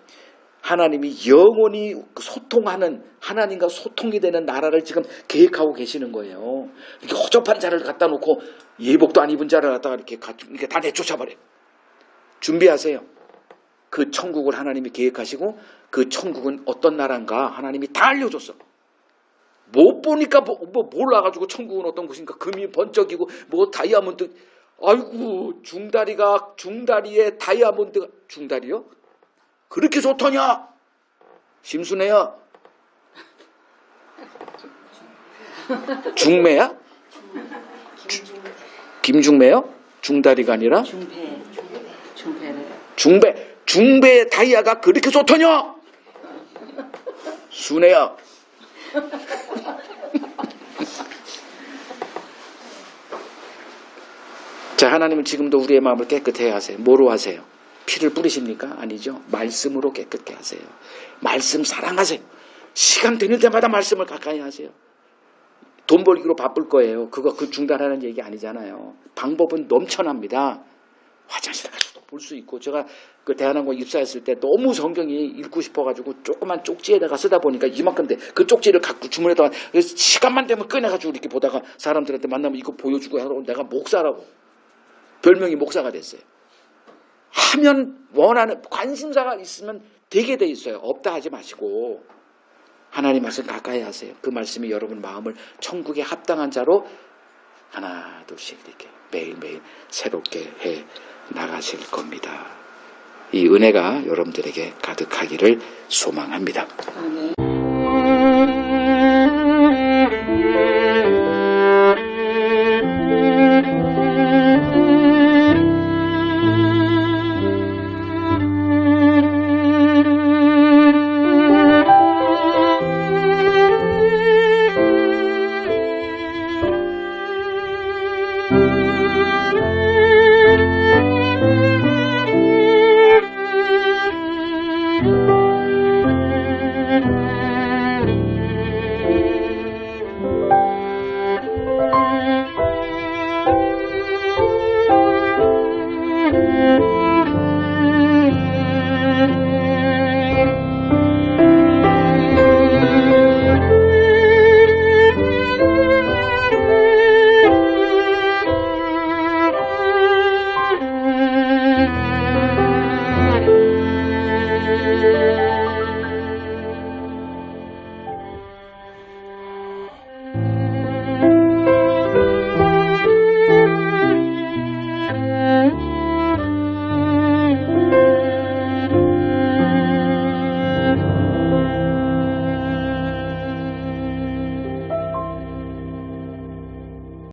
S1: 하나님이 영원히 소통하는, 하나님과 소통이 되는 나라를 지금 계획하고 계시는 거예요. 이렇게 허접한 자를 갖다 놓고 예복도 안 입은 자를 갖다가 이렇게 다 내쫓아버려요. 준비하세요. 그 천국을 하나님이 계획하시고 그 천국은 어떤 나라인가 하나님이 다 알려줬어. 못 보니까 몰라가지고 천국은 어떤 곳인가. 금이 번쩍이고 뭐 다이아몬드. 아이고 중다리에 다이아몬드가. 중다리요? 그렇게 좋더냐? 심순애야? 중매야? 김중매요? 중다리가 아니라? 중배 다이아가 그렇게 좋더냐? 순애야. 자, 하나님은 지금도 우리의 마음을 깨끗해 하세요. 뭐로 하세요? 피를 뿌리십니까? 아니죠. 말씀으로 깨끗게 하세요. 말씀 사랑하세요. 시간 되는 때마다 말씀을 가까이 하세요. 돈 벌기로 바쁠 거예요. 그 중단하는 얘기 아니잖아요. 방법은 넘쳐납니다. 화장실에 가서 볼 수 있고, 제가 그 대한항공 입사했을 때 너무 성경이 읽고 싶어가지고 조그만 쪽지에다가 쓰다 보니까 이만큼 돼. 그 쪽지를 갖고 주문에다가 시간만 되면 꺼내가지고 이렇게 보다가 사람들한테 만나면 이거 보여주고 하고, 내가 목사라고. 별명이 목사가 됐어요. 하면 원하는 관심사가 있으면 되게 돼 있어요. 없다 하지 마시고 하나님 말씀 가까이 하세요. 그 말씀이 여러분 마음을 천국에 합당한 자로 하나 둘씩 이렇게 매일매일 새롭게 해 나가실 겁니다. 이 은혜가 여러분들에게 가득하기를 소망합니다.
S2: 아멘.